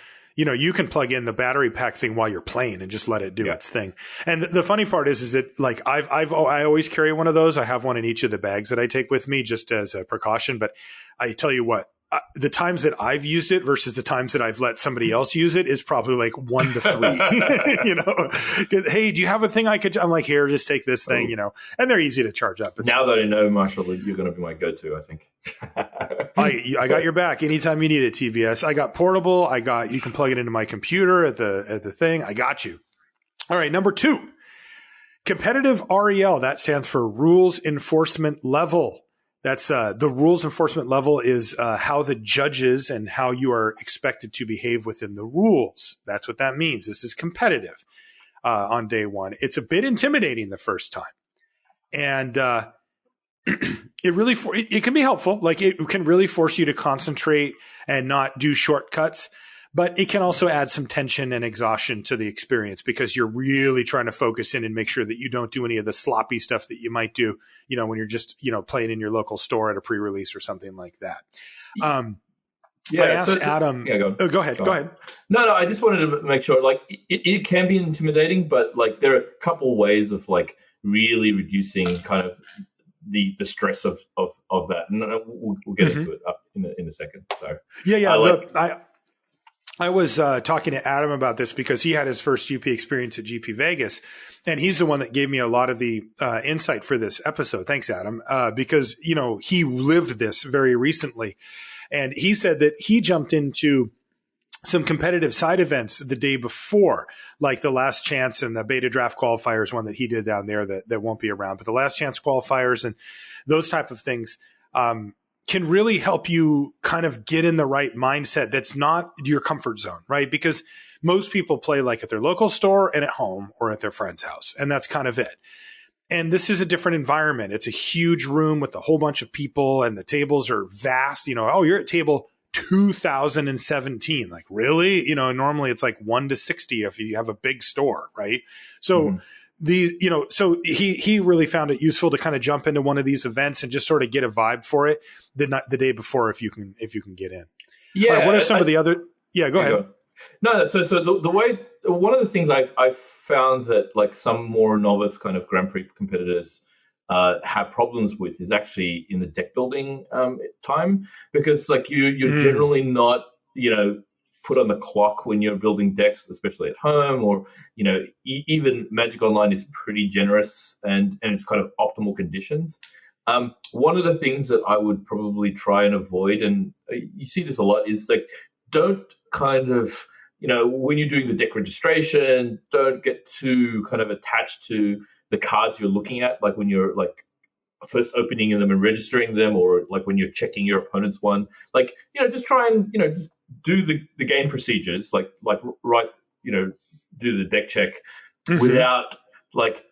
plug in the battery pack thing while you're playing and just let it do its thing. And the funny part is that like I always carry one of those. I have one in each of the bags that I take with me just as a precaution. But I tell you what, the times that I've used it versus the times that I've let somebody else use it is probably like 1 to 3. Hey, do you have a thing I could? I'm like, here, just take this thing, and they're easy to charge up. Now that I know, Marshall, you're going to be my go-to, I think. I got your back anytime you need it, TBS. I got portable. You can plug it into my computer at the thing. I got you. All right, number 2, competitive REL. That stands for rules enforcement level. That's the rules enforcement level is how the judges and how you are expected to behave within the rules. That's what that means. This is competitive on day 1. It's a bit intimidating the first time, and it can be helpful. Like it can really force you to concentrate and not do shortcuts. But it can also add some tension and exhaustion to the experience because you're really trying to focus in and make sure that you don't do any of the sloppy stuff that you might do, when you're just, playing in your local store at a pre-release or something like that. I asked Adam. Yeah, go ahead. No, I just wanted to make sure, like, it can be intimidating, but like there are a couple ways of like really reducing kind of the stress of that. And we'll get into it up in a second. So I was talking to Adam about this because he had his first GP experience at GP Vegas, and he's the one that gave me a lot of the insight for this episode. Thanks, Adam, because, he lived this very recently. And he said that he jumped into some competitive side events the day before, like the Last Chance and the Beta Draft Qualifiers one that he did down there that won't be around. But the Last Chance Qualifiers and those type of things can really help you kind of get in the right mindset that's not your comfort zone, right? Because most people play like at their local store and at home or at their friend's house, and that's kind of it. And this is a different environment. It's a huge room with a whole bunch of people, and the tables are vast. You're at table 2017. Like, really? Normally it's like 1 to 60 if you have a big store, right? So so he really found it useful to kind of jump into one of these events and just sort of get a vibe for it the day before if you can get in. Yeah. Right, what are some of the other? Yeah, go ahead. No, so the way, one of the things I've found that like some more novice kind of Grand Prix competitors have problems with is actually in the deck building time, because like you're generally not put on the clock when you're building decks, especially at home, or even Magic Online is pretty generous and it's kind of optimal conditions. One of the things that I would probably try and avoid, and you see this a lot, is like don't kind of when you're doing the deck registration, don't get too kind of attached to the cards you're looking at, like when you're like first opening them and registering them, or like when you're checking your opponent's one, like just try and just do the game procedures, like write do the deck check without like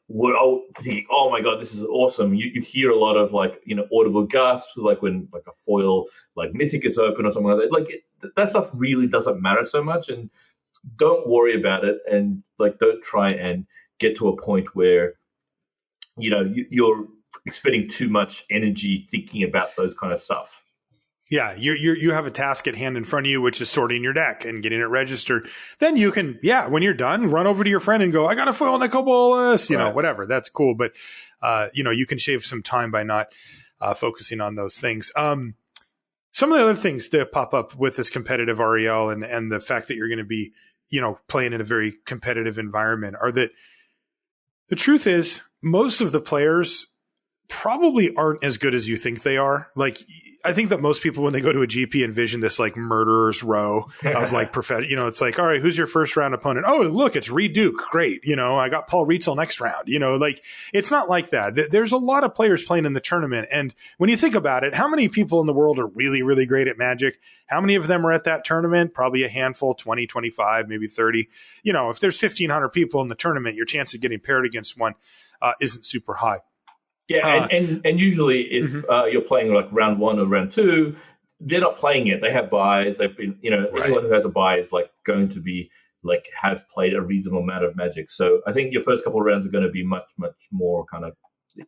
thinking, oh my god, this is awesome. You hear a lot of like audible gasps, like when like a foil like Mythic is open or something like that. Like that stuff really doesn't matter so much, and don't worry about it, and like don't try and get to a point where you're expending too much energy thinking about those kind of stuff. Yeah, you have a task at hand in front of you, which is sorting your deck and getting it registered. Then you can, when you're done, run over to your friend and go, I got a foil Nicol Bolas, whatever. That's cool. But, you can shave some time by not focusing on those things. Some of the other things that pop up with this competitive REL and the fact that you're going to be, playing in a very competitive environment are that the truth is most of the players probably aren't as good as you think they are. Like, I think that most people, when they go to a GP, envision this like murderer's row of like it's like, all right, who's your first round opponent? Oh, look, it's Reed Duke. Great. I got Paul Rietzel next round. Like, it's not like that. There's a lot of players playing in the tournament. And when you think about it, how many people in the world are really, really great at Magic? How many of them are at that tournament? Probably a handful, 20, 25, maybe 30. If there's 1,500 people in the tournament, your chance of getting paired against one isn't super high. Yeah, and usually if you're playing like round 1 or round 2, they're not playing it. They have buys. They've been, Right. Anyone who has a buy is like going to be like has played a reasonable amount of Magic. So I think your first couple of rounds are going to be much, much more kind of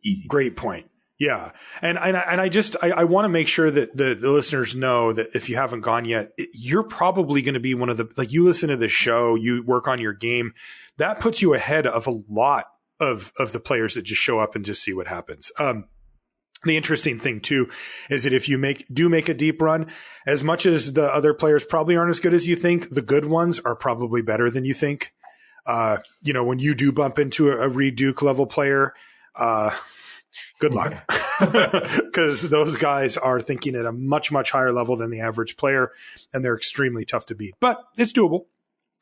easy. Great point. Yeah. And I want to make sure that the listeners know that if you haven't gone yet, you're probably going to be one of the, like, you listen to this show, you work on your game, that puts you ahead of a lot of the players that just show up and just see what happens. The interesting thing too is that if you do make a deep run, as much as the other players probably aren't as good as you think, the good ones are probably better than you think. When you do bump into a Reed Duke level player, good luck, because those guys are thinking at a much, much higher level than the average player, and they're extremely tough to beat, but it's doable.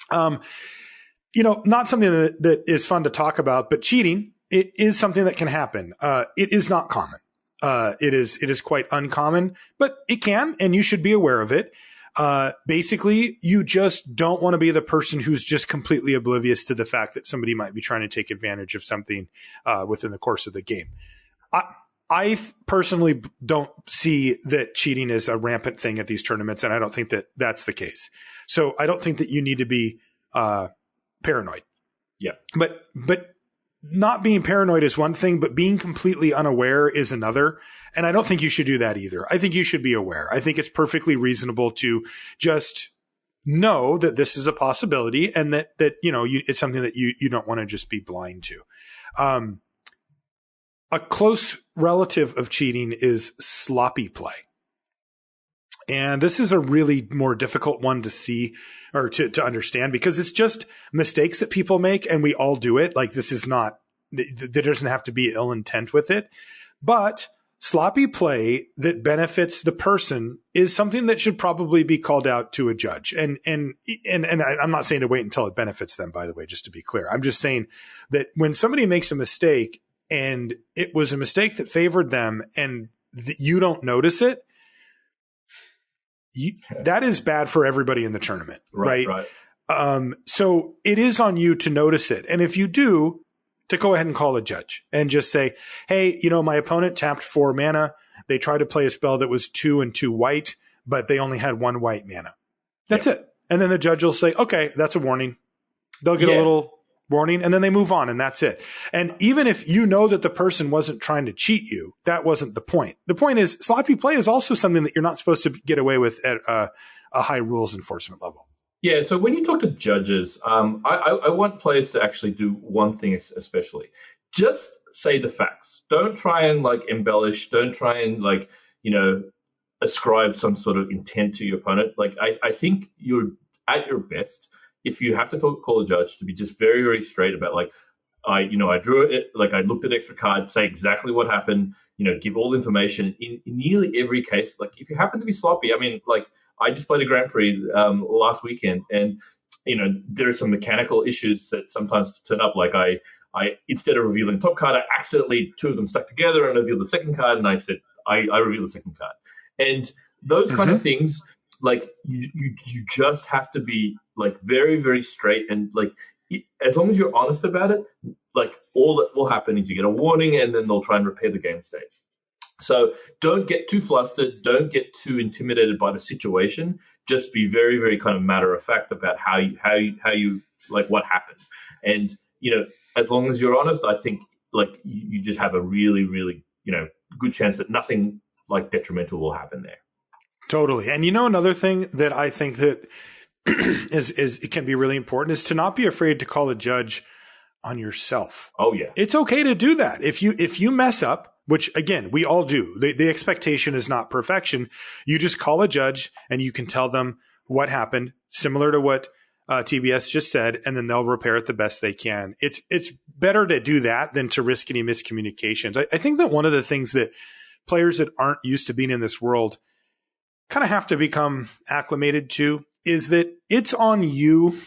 Not something that is fun to talk about, but cheating, it is something that can happen. It is not common. It is quite uncommon, but it can, and you should be aware of it. Basically, you just don't want to be the person who's just completely oblivious to the fact that somebody might be trying to take advantage of something within the course of the game. I personally don't see that cheating is a rampant thing at these tournaments, and I don't think that that's the case. So I don't think that you need to be paranoid. Yeah. But not being paranoid is one thing, but being completely unaware is another. And I don't think you should do that either. I think you should be aware. I think it's perfectly reasonable to just know that this is a possibility, and that it's something that you don't want to just be blind to. A close relative of cheating is sloppy play. And this is a really more difficult one to see or to understand, because it's just mistakes that people make, and we all do it. Like, this is not, there doesn't have to be ill intent with it, but sloppy play that benefits the person is something that should probably be called out to a judge. And I'm not saying to wait until it benefits them, by the way, just to be clear. I'm just saying that when somebody makes a mistake and it was a mistake that favored them and you don't notice it, that is bad for everybody in the tournament, right? So it is on you to notice it. And if you do, to go ahead and call a judge and just say, hey, my opponent tapped 4 mana. They tried to play a spell that was 2 and 2 white, but they only had 1 white mana. That's it. And then the judge will say, okay, that's a warning. They'll get a little warning, and then they move on, and that's it. And even if you know that the person wasn't trying to cheat you, that wasn't the point. The point is, sloppy play is also something that you're not supposed to get away with at a high rules enforcement level. Yeah, so when you talk to judges, I want players to actually do one thing especially. Just say the facts. Don't try and embellish. Don't try and ascribe some sort of intent to your opponent. I think you're at your best if you have to call a judge to be just very, very straight about I drew it, I looked at extra cards, say exactly what happened, give all the information in nearly every case. If you happen to be sloppy, I just played a Grand Prix last weekend, and there are some mechanical issues that sometimes turn up. I instead of revealing the top card, I accidentally 2 of them stuck together, and I revealed the second card, and I said I revealed the second card, and those kind of things. You just have to be very, very straight, and as long as you're honest about it, all that will happen is you get a warning, and then they'll try and repair the game state. So don't get too flustered, don't get too intimidated by the situation. Just be very, very kind of matter of fact about how you what happened, and as long as you're honest, I think you just have a really, really good chance that nothing detrimental will happen there. Totally. And another thing that I think that is it can be really important is to not be afraid to call a judge on yourself. Oh yeah. It's okay to do that. If you mess up, which again, we all do, the expectation is not perfection. You just call a judge and you can tell them what happened, similar to what TBS just said, and then they'll repair it the best they can. It's better to do that than to risk any miscommunications. I think that one of the things that players that aren't used to being in this world kind of have to become acclimated to is that it's on you.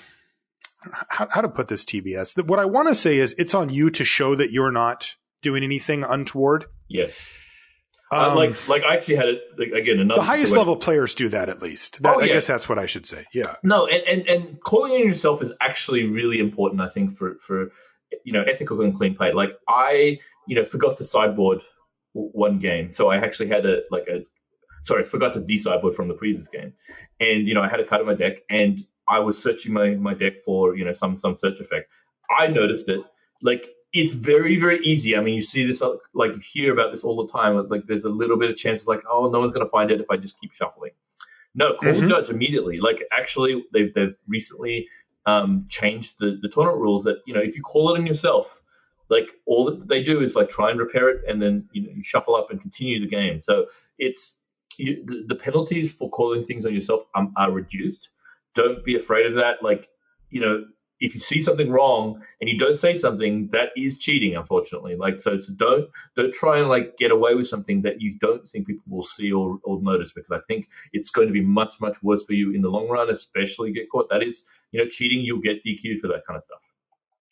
How to put this, TBS? What I want to say is it's on you to show that you're not doing anything untoward. Yes. Like I actually had it again. Another the highest level players do that at least. I guess that's what I should say. Yeah. No, and calling on yourself is actually really important. I think for ethical and clean play. Like I forgot to sideboard one game, so I actually had forgot to de-sideboard from the previous game, and I had a card in my deck, and I was searching my deck for some search effect. I noticed it. Like it's very, very easy. I mean, you see this, like you hear about this all the time. Like there's a little bit of chance, like, oh, no one's going to find it if I just keep shuffling. No, call the judge immediately. Like actually, they've recently changed the tournament rules that if you call it on yourself, like all that they do is like try and repair it, and then you shuffle up and continue the game. So it's the penalties for calling things on yourself are reduced. Don't be afraid of that. Like if you see something wrong and you don't say something, that is cheating, unfortunately. Like so don't try and like get away with something that you don't think people will see or notice, because I think it's going to be much, much worse for you in the long run, especially get caught. That is, cheating. You'll get DQ'd for that kind of stuff.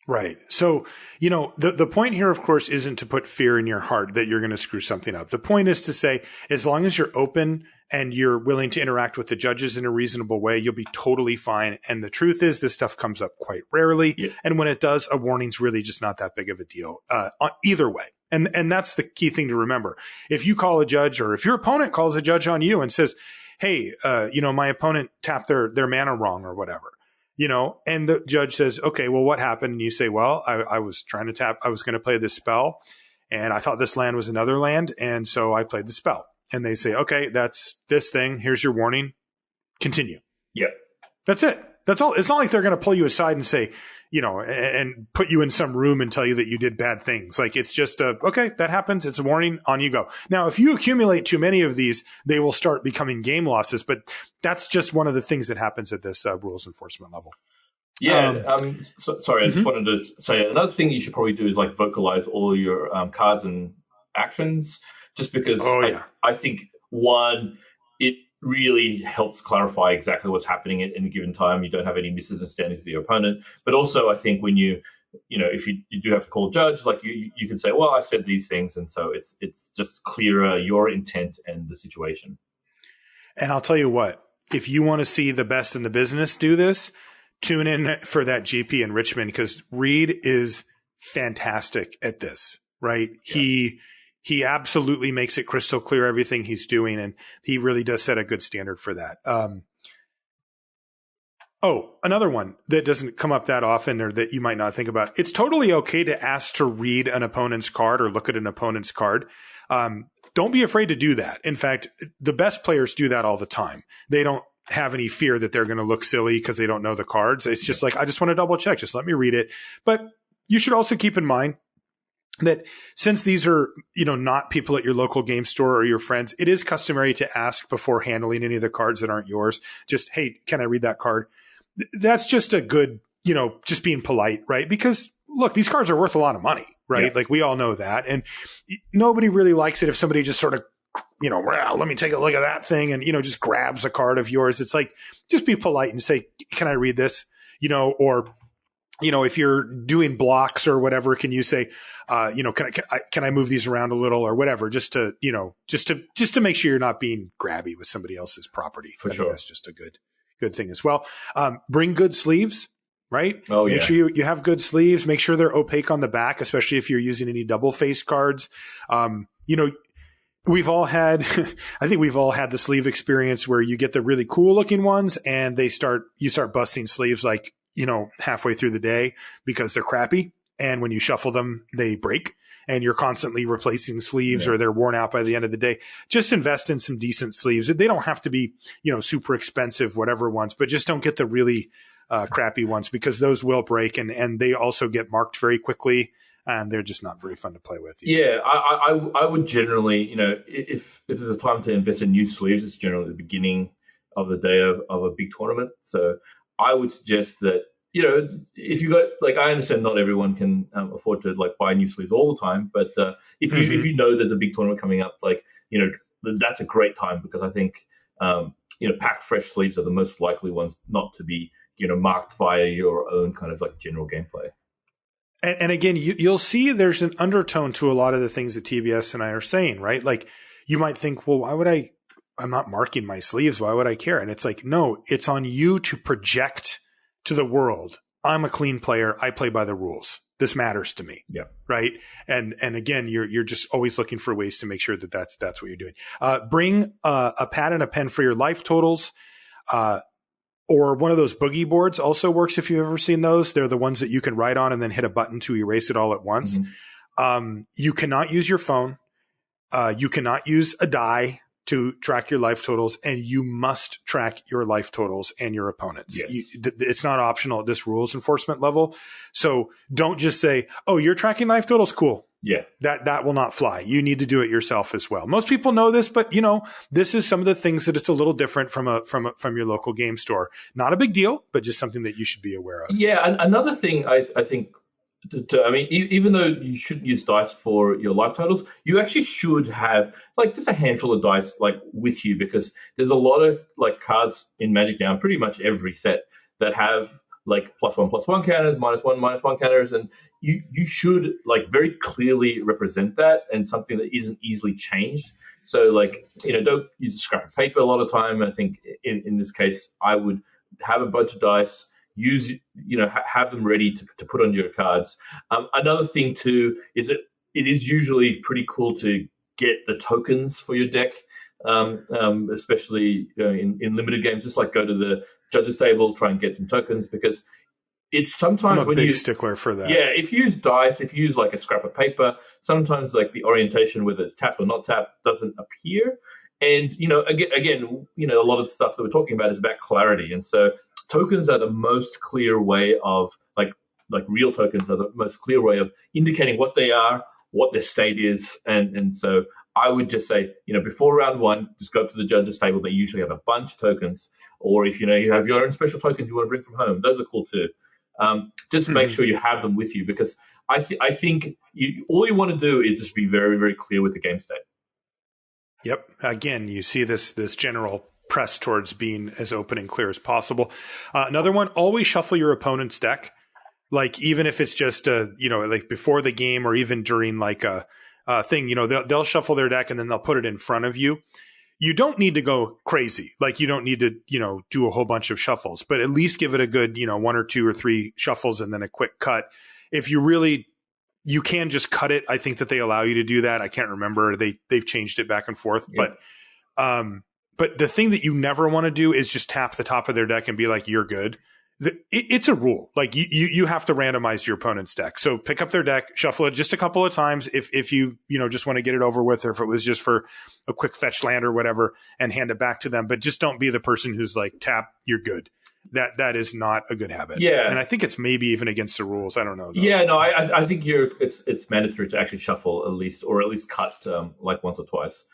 Right. So, the point here, of course, isn't to put fear in your heart that you're going to screw something up. The point is to say, as long as you're open and you're willing to interact with the judges in a reasonable way, you'll be totally fine. And the truth is this stuff comes up quite rarely. Yeah. And when it does, a warning's really just not that big of a deal either way. And that's the key thing to remember. If you call a judge, or if your opponent calls a judge on you and says, hey, my opponent tapped their mana wrong or whatever, and the judge says, okay, well, what happened? And you say, well, I was trying to tap, I was going to play this spell, and I thought this land was another land, and so I played the spell. And they say, okay, that's this thing. Here's your warning. Continue. Yeah. That's it. That's all. It's not like they're going to pull you aside and say, and put you in some room and tell you that you did bad things. Like it's just okay, that happens. It's a warning. On you go. Now, if you accumulate too many of these, they will start becoming game losses. But that's just one of the things that happens at this rules enforcement level. Yeah. Sorry, I just wanted to say another thing you should probably do is like vocalize all your cards and actions. Just because I think, one, it really helps clarify exactly what's happening at any given time. You don't have any misunderstandings with your opponent. But also, I think when if you do have to call a judge, like you can say, well, I said these things. And so it's just clearer your intent and the situation. And I'll tell you what, if you want to see the best in the business do this, tune in for that GP in Richmond, because Reed is fantastic at this, right? Yeah. He absolutely makes it crystal clear everything he's doing, and he really does set a good standard for that. Another one that doesn't come up that often, or that you might not think about. It's totally okay to ask to read an opponent's card or look at an opponent's card. Don't be afraid to do that. In fact, the best players do that all the time. They don't have any fear that they're going to look silly because they don't know the cards. It's just like, I just want to double check. Just let me read it. But you should also keep in mind that since these are, not people at your local game store or your friends, it is customary to ask before handling any of the cards that aren't yours. Just, hey, can I read that card? That's just a good, just being polite, right? Because look, these cards are worth a lot of money, right? Yeah. Like we all know that. And nobody really likes it if somebody just sort of, well, let me take a look at that thing and, just grabs a card of yours. It's like, just be polite and say, can I read this? Or if you're doing blocks or whatever, can you say, can I move these around a little or whatever, just to make sure you're not being grabby with somebody else's property. For sure. That's just a good thing as well. Bring good sleeves, right? Oh, yeah. Make sure you have good sleeves. Make sure they're opaque on the back, especially if you're using any double face cards. We've all had, I think we've all had the sleeve experience where you get the really cool looking ones and you start busting sleeves like, halfway through the day because they're crappy. And when you shuffle them, they break and you're constantly replacing sleeves or they're worn out by the end of the day. Just invest in some decent sleeves. They don't have to be, super expensive, whatever ones, but just don't get the really crappy ones because those will break and they also get marked very quickly and they're just not very fun to play with. Either. Yeah. I would generally, if there's a time to invest in new sleeves, it's generally the beginning of the day of a big tournament. So I would suggest that, if you got, like, I understand not everyone can afford to like buy new sleeves all the time, but if you know there's a big tournament coming up, like, that's a great time, because I think pack fresh sleeves are the most likely ones not to be marked via your own kind of like general gameplay. And again, you'll see there's an undertone to a lot of the things that TBS and I are saying, right? Like, you might think, well, why would I'm not marking my sleeves. Why would I care? And it's like, no, it's on you to project to the world. I'm a clean player. I play by the rules. This matters to me. Yeah. Right. And again, you're just always looking for ways to make sure that that's what you're doing. Bring a pad and a pen for your life totals. Or one of those boogie boards also works if you've ever seen those. They're the ones that you can write on and then hit a button to erase it all at once. You cannot use your phone. You cannot use a die to track your life totals, and you must track your life totals and your opponents. Yes. It's not optional at this rules enforcement level. So don't just say, oh, you're tracking life totals. Cool. Yeah. That will not fly. You need to do it yourself as well. Most people know this, but this is some of the things that it's a little different from your local game store. Not a big deal, but just something that you should be aware of. Yeah. And another thing I think, even though you shouldn't use dice for your life totals, you actually should have like just a handful of dice like with you, because there's a lot of like cards in Magic now, pretty much every set, that have like +1/+1 counters, -1/-1 counters, and you should like very clearly represent that, and something that isn't easily changed. So like, don't use scrap of paper a lot of time. I think in this case, I would have a bunch of dice. Have them ready to put on your cards. Another thing too is that it is usually pretty cool to get the tokens for your deck, especially in limited games. Just like go to the judges table, try and get some tokens, because it's sometimes I'm a big stickler for that. Yeah, if you use dice, if you use like a scrap of paper, sometimes like the orientation, whether it's tapped or not tapped, doesn't appear. And again, a lot of the stuff that we're talking about is about clarity, and so tokens are the most clear way of like real tokens are the most clear way of indicating what they are, what their state is, and so I would just say, before round one, just go up to the judges table. They usually have a bunch of tokens, or if you have your own special tokens you want to bring from home, those are cool too. Just make sure you have them with you, because I think all you want to do is just be very, very clear with the game state. Yep. Again, you see this general press towards being as open and clear as possible. Another one, always shuffle your opponent's deck. Like, even if it's just like before the game, or even during like a thing, they'll shuffle their deck and then they'll put it in front of you. You don't need to go crazy. Like, you don't need to, do a whole bunch of shuffles, but at least give it a good, 1 or 2 or 3 shuffles and then a quick cut. If you can just cut it. I think that they allow you to do that. I can't remember. They've changed it back and forth, yeah. But the thing that you never want to do is just tap the top of their deck and be like, you're good. It's a rule. Like, you have to randomize your opponent's deck. So pick up their deck, shuffle it just a couple of times if you just want to get it over with, or if it was just for a quick fetch land or whatever, and hand it back to them. But just don't be the person who's like, tap, you're good. That is not a good habit. Yeah. And I think it's maybe even against the rules. I don't know, though. Yeah, no, I think it's mandatory to actually shuffle at least cut like once or twice.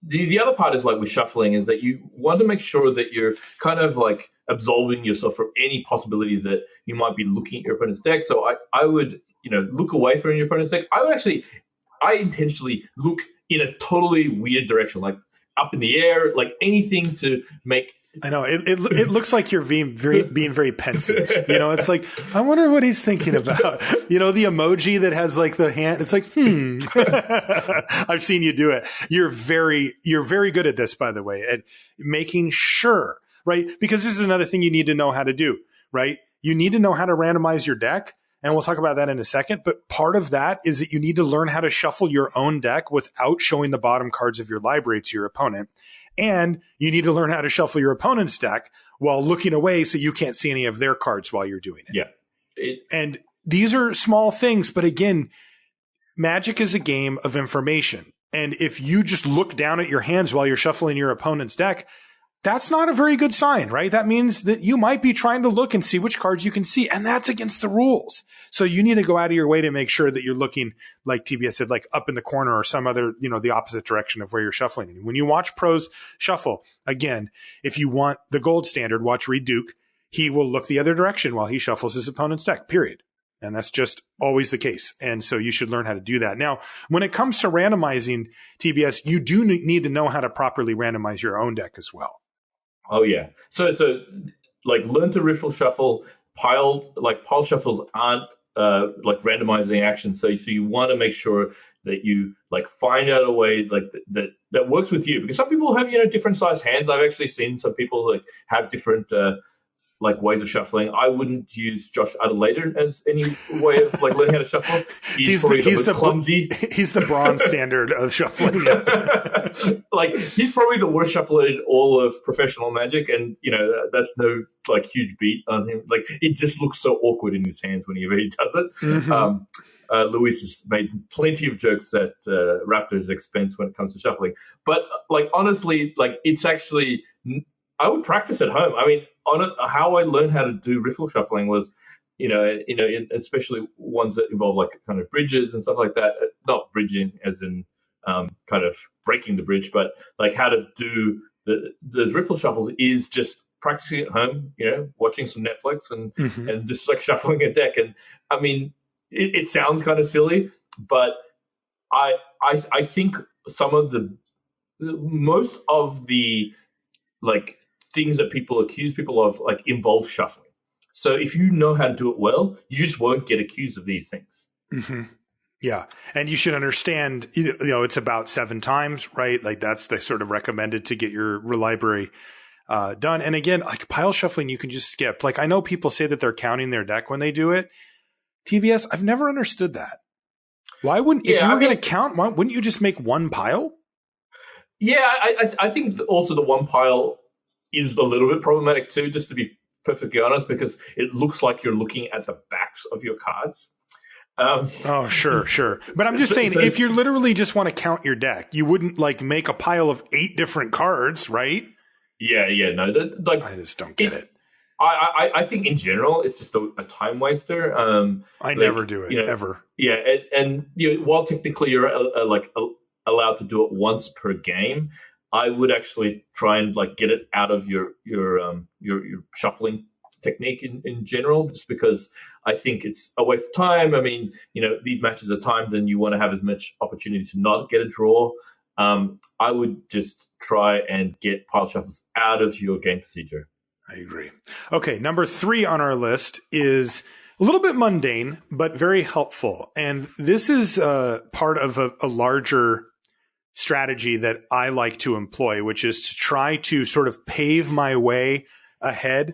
The other part is like with shuffling is that you want to make sure that you're kind of like absolving yourself from any possibility that you might be looking at your opponent's deck. So I would, look away from your opponent's deck. I intentionally look in a totally weird direction, like up in the air, like anything to make. I know it looks like you're being very pensive. It's like, I wonder what he's thinking about. The emoji that has like the hand. It's like, I've seen you do it. You're very good at this, by the way, at making sure, right? Because this is another thing you need to know how to do, right? You need to know how to randomize your deck. And we'll talk about that in a second. But part of that is that you need to learn how to shuffle your own deck without showing the bottom cards of your library to your opponent. And you need to learn how to shuffle your opponent's deck while looking away so you can't see any of their cards while you're doing it. Yeah. And these are small things, but again, Magic is a game of information. And if you just look down at your hands while you're shuffling your opponent's deck, that's not a very good sign, right? That means that you might be trying to look and see which cards you can see, and that's against the rules. So you need to go out of your way to make sure that you're looking, like TBS said, like up in the corner or some other, the opposite direction of where you're shuffling. When you watch pros shuffle, again, if you want the gold standard, watch Reed Duke. he will look the other direction while he shuffles his opponent's deck, period. And that's just always the case. And so you should learn how to do that. Now, when it comes to randomizing TBS, you do need to know how to properly randomize your own deck as well. Oh, yeah. So like learn to riffle shuffle. Pile shuffles aren't like randomizing action. So you want to make sure that you like find out a way like that works with you, because some people have different size hands. I've actually seen some people like have different like ways of shuffling. I wouldn't use Josh Adelaide as any way of like learning how to shuffle. He's the clumsy. He's the bronze standard of shuffling. Like he's probably the worst shuffler in all of professional Magic, and that's no like huge beat on him. Like it just looks so awkward in his hands whenever he does it. Mm-hmm. Luis has made plenty of jokes at Raptors' expense when it comes to shuffling, but like honestly, like it's actually. I would practice at home. I mean, how I learned how to do riffle shuffling was, especially ones that involve like kind of bridges and stuff like that. Not bridging as in kind of breaking the bridge, but like how to do those riffle shuffles is just practicing at home, watching some Netflix and just like shuffling a deck. And I mean, it sounds kind of silly, but I think most of the like things that people accuse people of like involve shuffling. So if you know how to do it well, you just won't get accused of these things. Mm-hmm. Yeah. And you should understand, it's about 7 times, right? Like that's the sort of recommended to get your library done. And again, like pile shuffling, you can just skip. Like I know people say that they're counting their deck when they do it. TVS, I've never understood that. Why wouldn't, if you were going to count, wouldn't you just make one pile? Yeah, I think also the one pile is a little bit problematic too, just to be perfectly honest, because it looks like you're looking at the backs of your cards. Oh, sure. But I'm just saying, if you literally just want to count your deck, you wouldn't like make a pile of 8 different cards, right? Yeah, no. I just don't get it. I think in general, it's just a time waster. I never do it, ever. Yeah, and while technically you're allowed to do it once per game, I would actually try and like get it out of your shuffling technique in general, just because I think it's a waste of time. I mean, these matches are timed and you want to have as much opportunity to not get a draw. I would just try and get pile shuffles out of your game procedure. I agree. Okay, number 3 on our list is a little bit mundane, but very helpful. And this is part of a larger strategy that I like to employ, which is to try to sort of pave my way ahead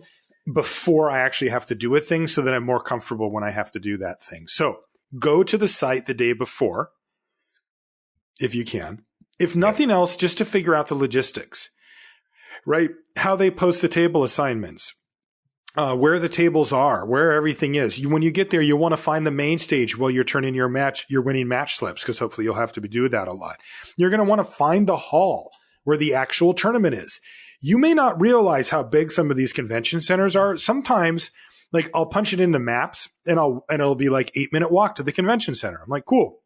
before I actually have to do a thing so that I'm more comfortable when I have to do that thing. So go to the site the day before, if you can. If nothing else, just to figure out the logistics, right? How they post the table assignments, where the tables are, where everything is. When you get there, you want to find the main stage while you're turning your winning match slips, because hopefully you'll have to do that a lot. You're going to want to find the hall where the actual tournament is. You may not realize how big some of these convention centers are. Sometimes, like I'll punch it into maps and it'll be like 8-minute walk to the convention center. I'm like, cool.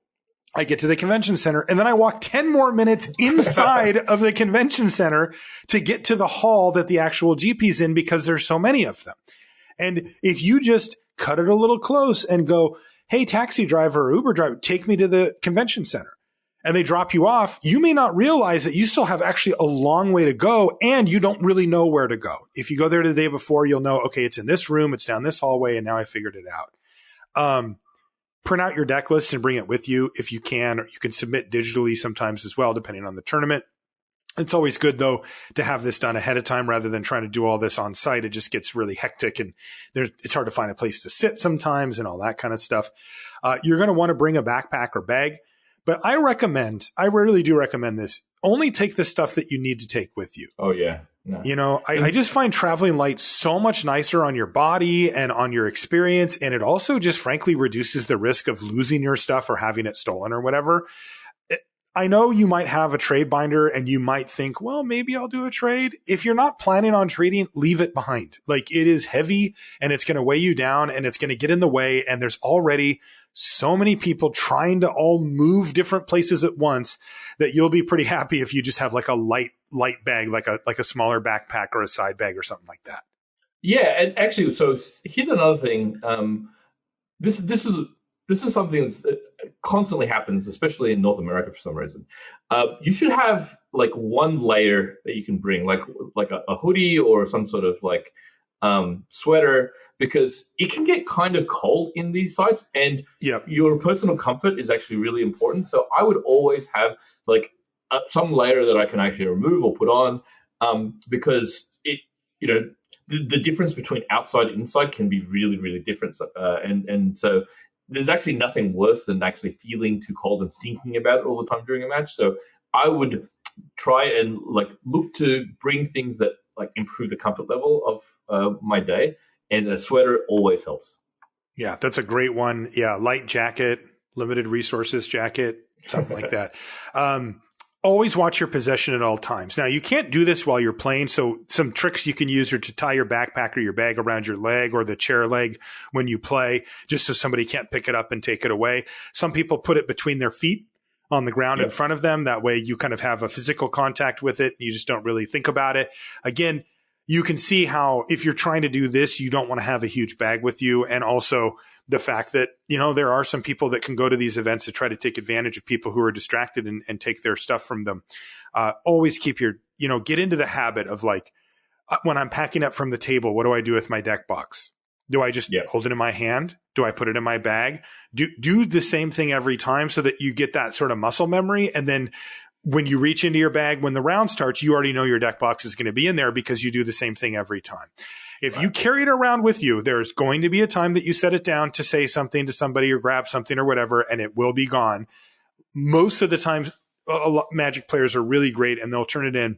I get to the convention center and then I walk 10 more minutes inside of the convention center to get to the hall that the actual GP's in, because there's so many of them. And if you just cut it a little close and go, hey, taxi driver or Uber driver, take me to the convention center, and they drop you off, you may not realize that you still have actually a long way to go and you don't really know where to go. If you go there the day before, you'll know, okay, it's in this room, it's down this hallway, and now I figured it out. Print out your deck list and bring it with you if you can, or you can submit digitally sometimes as well, depending on the tournament. It's always good, though, to have this done ahead of time rather than trying to do all this on site. It just gets really hectic and it's hard to find a place to sit sometimes and all that kind of stuff. You're going to want to bring a backpack or bag, but I really do recommend this. Only take the stuff that you need to take with you. Oh, yeah. No. I just find traveling light so much nicer on your body and on your experience. And it also just frankly reduces the risk of losing your stuff or having it stolen or whatever. I know you might have a trade binder and you might think, well, maybe I'll do a trade. If you're not planning on trading, leave it behind. Like it is heavy and it's going to weigh you down and it's going to get in the way. And there's already so many people trying to all move different places at once that you'll be pretty happy if you just have like a light bag, like a smaller backpack or a side bag or something like that. Yeah, and actually, so here's another thing. This this is this is something that's constantly happens, especially in North America for some reason. You should have like one layer that you can bring, like a hoodie or some sort of like sweater, because it can get kind of cold in these sites, and Yep. your personal comfort is actually really important. So I would always have like some layer that I can actually remove or put on, because it, you know, the difference between outside and inside can be really, really different. And so there's actually nothing worse than actually feeling too cold and thinking about it all the time during a match. So I would try and like look to bring things that like improve the comfort level of my day, and a sweater always helps. Yeah, that's a great one. Yeah, light jacket, limited resources jacket, something like that. Always watch your possession at all times. Now, you can't do this while you're playing, so some tricks you can use are to tie your backpack or your bag around your leg or the chair leg when you play, just so somebody can't pick it up and take it away. Some people put it between their feet on the ground in front of them. That way you kind of have a physical contact with it. You just don't really think about it. Again, you can see how if you're trying to do this, you don't want to have a huge bag with you. And also the fact that, there are some people that can go to these events to try to take advantage of people who are distracted and take their stuff from them. Always keep get into the habit of like, when I'm packing up from the table, what do I do with my deck box? Do I just hold it in my hand? Do I put it in my bag? Do the same thing every time so that you get that sort of muscle memory. And then when you reach into your bag, when the round starts, you already know your deck box is going to be in there because you do the same thing every time. If you carry it around with you, there's going to be a time that you set it down to say something to somebody or grab something or whatever, and it will be gone. Most of the times, Magic players are really great, and they'll turn it in,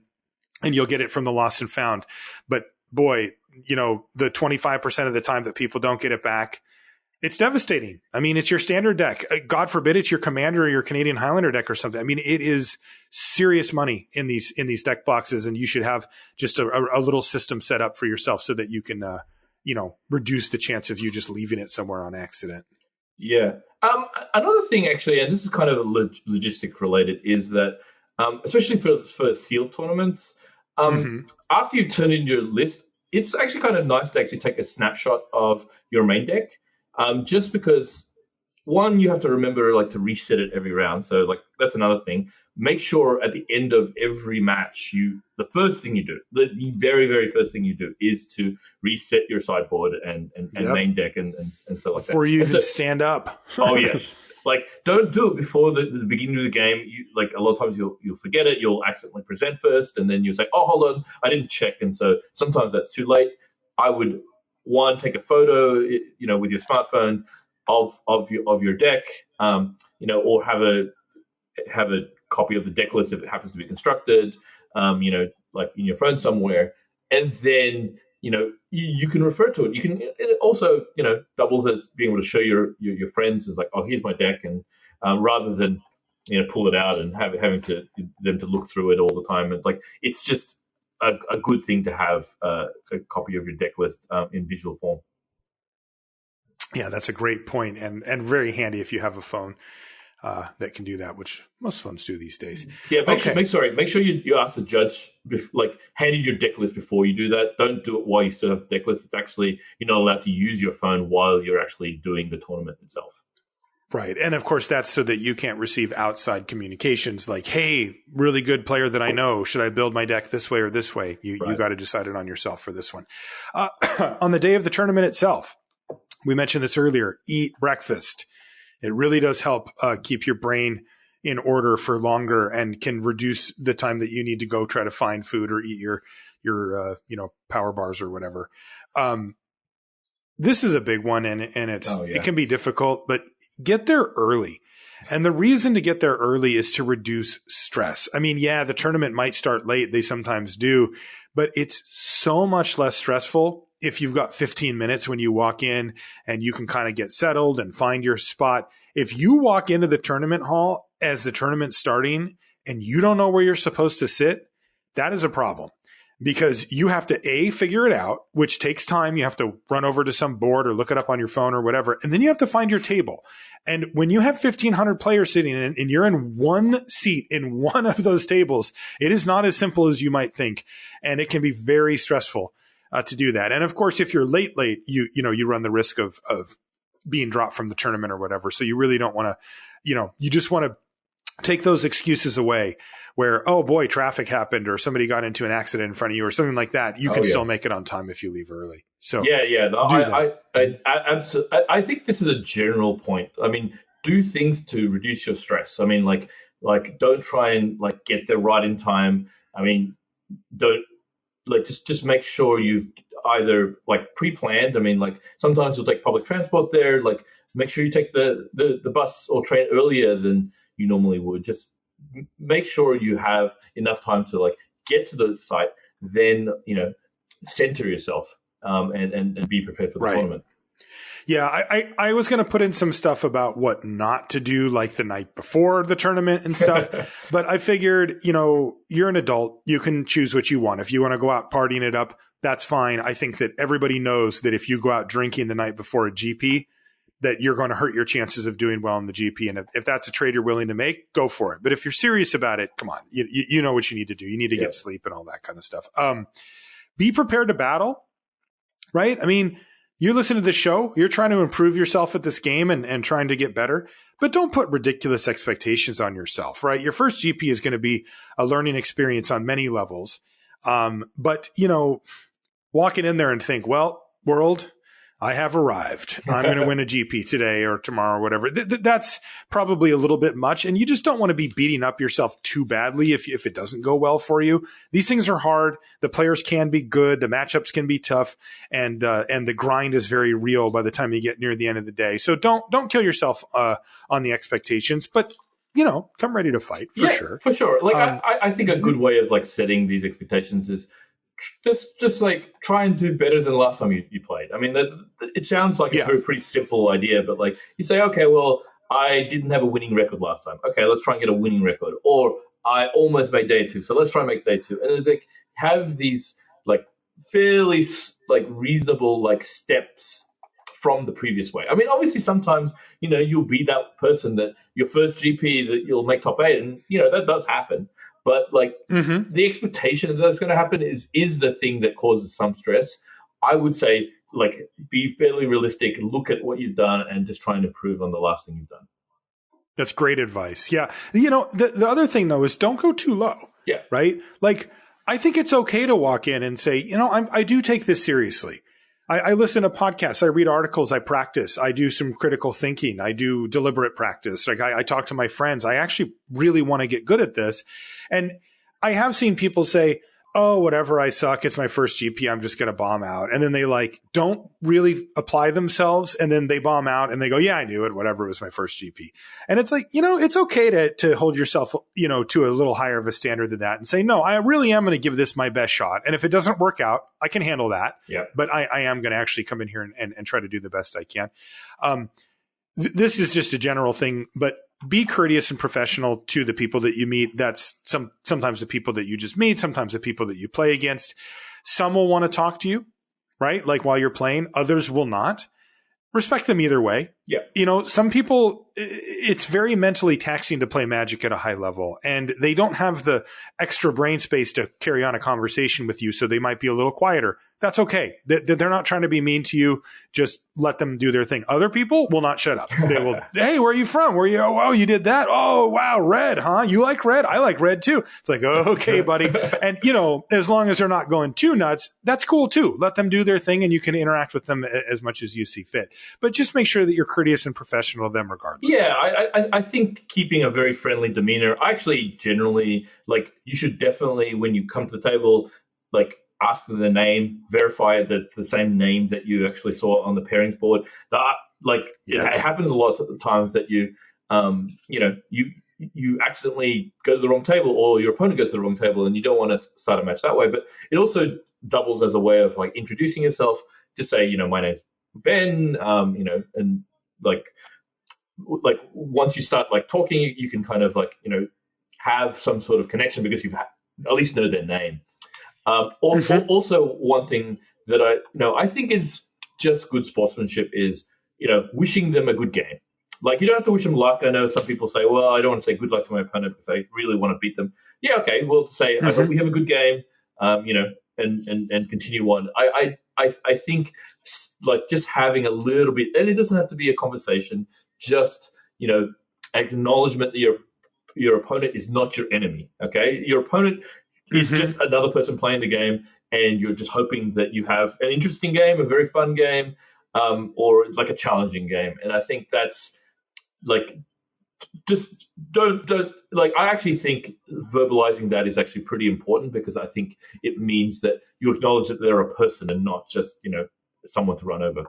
and you'll get it from the lost and found. But boy, the 25% of the time that people don't get it back, it's devastating. I mean, it's your standard deck. God forbid it's your Commander or your Canadian Highlander deck or something. I mean, it is serious money in these deck boxes, and you should have just a little system set up for yourself so that you can, reduce the chance of you just leaving it somewhere on accident. Yeah. Another thing, actually, and this is kind of logistic related, is that especially for sealed tournaments, after you've turned in your list, it's actually kind of nice to actually take a snapshot of your main deck. Just because, one, you have to remember like to reset it every round. So like that's another thing. Make sure at the end of every match, the first thing you do, the very, very first thing you do is to reset your sideboard and main deck and so like before that. you even stand up. Oh yes. Like don't do it before the beginning of the game. Like a lot of times you'll forget it. You'll accidentally present first, and then you'll say, "Oh, hold on, I didn't check." And so sometimes that's too late. I would take a photo, with your smartphone of your deck, or have a copy of the deck list if it happens to be constructed, like in your phone somewhere, and then you can refer to it. You can, it also doubles as being able to show your friends as like, oh, here's my deck, and rather than pull it out and having them to look through it all the time. And like it's just a good thing to have a copy of your deck list in visual form. Yeah, that's a great point, and very handy if you have a phone that can do that, which most phones do these days. Yeah, make sure you ask the judge, hand in your deck list before you do that. Don't do it while you still have the deck list. It's actually, you're not allowed to use your phone while you're actually doing the tournament itself. Right. And of course, that's so that you can't receive outside communications like, hey, really good player that I know, should I build my deck this way or this way? You got to decide it on yourself for this one. On the day of the tournament itself, we mentioned this earlier, eat breakfast. It really does help keep your brain in order for longer and can reduce the time that you need to go try to find food or eat your power bars or whatever. This is a big one, and it can be difficult, but get there early. And the reason to get there early is to reduce stress. I mean, yeah, the tournament might start late. They sometimes do, but it's so much less stressful if you've got 15 minutes when you walk in and you can kind of get settled and find your spot. If you walk into the tournament hall as the tournament's starting and you don't know where you're supposed to sit, that is a problem. Because you have to figure it out, which takes time. You have to run over to some board or look it up on your phone or whatever. And then you have to find your table. And when you have 1,500 players sitting in and you're in one seat in one of those tables, it is not as simple as you might think. And it can be very stressful. to do that. And of course, if you're late, you run the risk of being dropped from the tournament or whatever. So you really don't want to, you just want to take those excuses away where, oh boy, traffic happened or somebody got into an accident in front of you or something like that. You can still make it on time if you leave early. So I think this is a general point. I mean, do things to reduce your stress. I mean, like don't try and like get there right in time. I mean, don't like just make sure you've either like pre-planned. I mean, like sometimes you'll take public transport there. Like make sure you take the bus or train earlier than you normally would. Just make sure you have enough time to like get to the site, then center yourself and be prepared for the tournament. Yeah, I was going to put in some stuff about what not to do, like the night before the tournament and stuff. But I figured, you're an adult. You can choose what you want. If you want to go out partying it up, that's fine. I think that everybody knows that if you go out drinking the night before a GP, that you're going to hurt your chances of doing well in the GP. And if that's a trade you're willing to make, go for it. But if you're serious about it, come on, you know what you need to do. You need to get sleep and all that kind of stuff. Be prepared to battle, right? I mean, you listen to the show, you're trying to improve yourself at this game and trying to get better, but don't put ridiculous expectations on yourself, right? Your first GP is going to be a learning experience on many levels. But walking in there and think, well, world, I have arrived. I'm going to win a GP today or tomorrow or whatever. That's probably a little bit much. And you just don't want to be beating up yourself too badly if it doesn't go well for you. These things are hard. The players can be good. The matchups can be tough. And the grind is very real by the time you get near the end of the day. So don't kill yourself on the expectations, but come ready to fight for sure. For sure. Like I think a good way of like setting these expectations is just like try and do better than the last time you played. I mean, it sounds like it's a pretty simple idea, but like you say, okay, well, I didn't have a winning record last time. Okay, let's try and get a winning record. Or I almost made day 2, so let's try and make day 2. And like have these like fairly like reasonable like steps from the previous way. I mean, obviously sometimes, you'll be that person that your first GP that you'll make top 8 and, that does happen. But like the expectation that that's going to happen is the thing that causes some stress. I would say like be fairly realistic, look at what you've done and just try and improve on the last thing you've done. That's great advice. Yeah. The other thing though is don't go too low. Yeah. Right. Like I think it's okay to walk in and say, I do take this seriously. I listen to podcasts. I read articles. I practice. I do some critical thinking. I do deliberate practice. Like I talk to my friends. I actually really want to get good at this. And I have seen people say, oh, whatever, I suck. It's my first GP. I'm just going to bomb out. And then they like don't really apply themselves. And then they bomb out and they go, yeah, I knew it. Whatever, it was my first GP. And it's like, it's okay to hold yourself, to a little higher of a standard than that and say, no, I really am going to give this my best shot. And if it doesn't work out, I can handle that. Yeah. But I am going to actually come in here and try to do the best I can. This is just a general thing, but be courteous and professional to the people that you meet. That's sometimes the people that you just meet, sometimes the people that you play against. Some will want to talk to you, right? Like while you're playing, others will not. Respect them either way. Yeah. Some people, it's very mentally taxing to play Magic at a high level, and they don't have the extra brain space to carry on a conversation with you, so they might be a little quieter. That's okay. They're not trying to be mean to you. Just let them do their thing. Other people will not shut up. They will, hey, where are you from? Where are you? Oh, you did that? Oh, wow, red, huh? You like red? I like red too. It's like, okay, buddy. And, as long as they're not going too nuts, that's cool too. Let them do their thing and you can interact with them as much as you see fit. But just make sure that you're courteous and professional of them regardless. Yeah, I think keeping a very friendly demeanor, actually generally, like you should definitely, when you come to the table, like ask them the name, verify that it's the same name that you actually saw on the pairings board. It happens a lot of times that you accidentally go to the wrong table or your opponent goes to the wrong table and you don't want to start a match that way. But it also doubles as a way of like introducing yourself. Just say, my name's Ben, and like once you start like talking, you can kind of like, have some sort of connection because you've at least know their name. Also, one thing that I think is just good sportsmanship is, wishing them a good game. Like, you don't have to wish them luck. I know some people say, well, I don't want to say good luck to my opponent because I really want to beat them. Yeah, okay. We'll say, I hope we have a good game, and continue on. I think like just having a little bit, and it doesn't have to be a conversation, just, acknowledgement that your opponent is not your enemy. Okay, your opponent is just another person playing the game, and you're just hoping that you have an interesting game, a very fun game, or like a challenging game. And I think that's like, just don't like. I actually think verbalizing that is actually pretty important, because I think it means that you acknowledge that they're a person and not just someone to run over.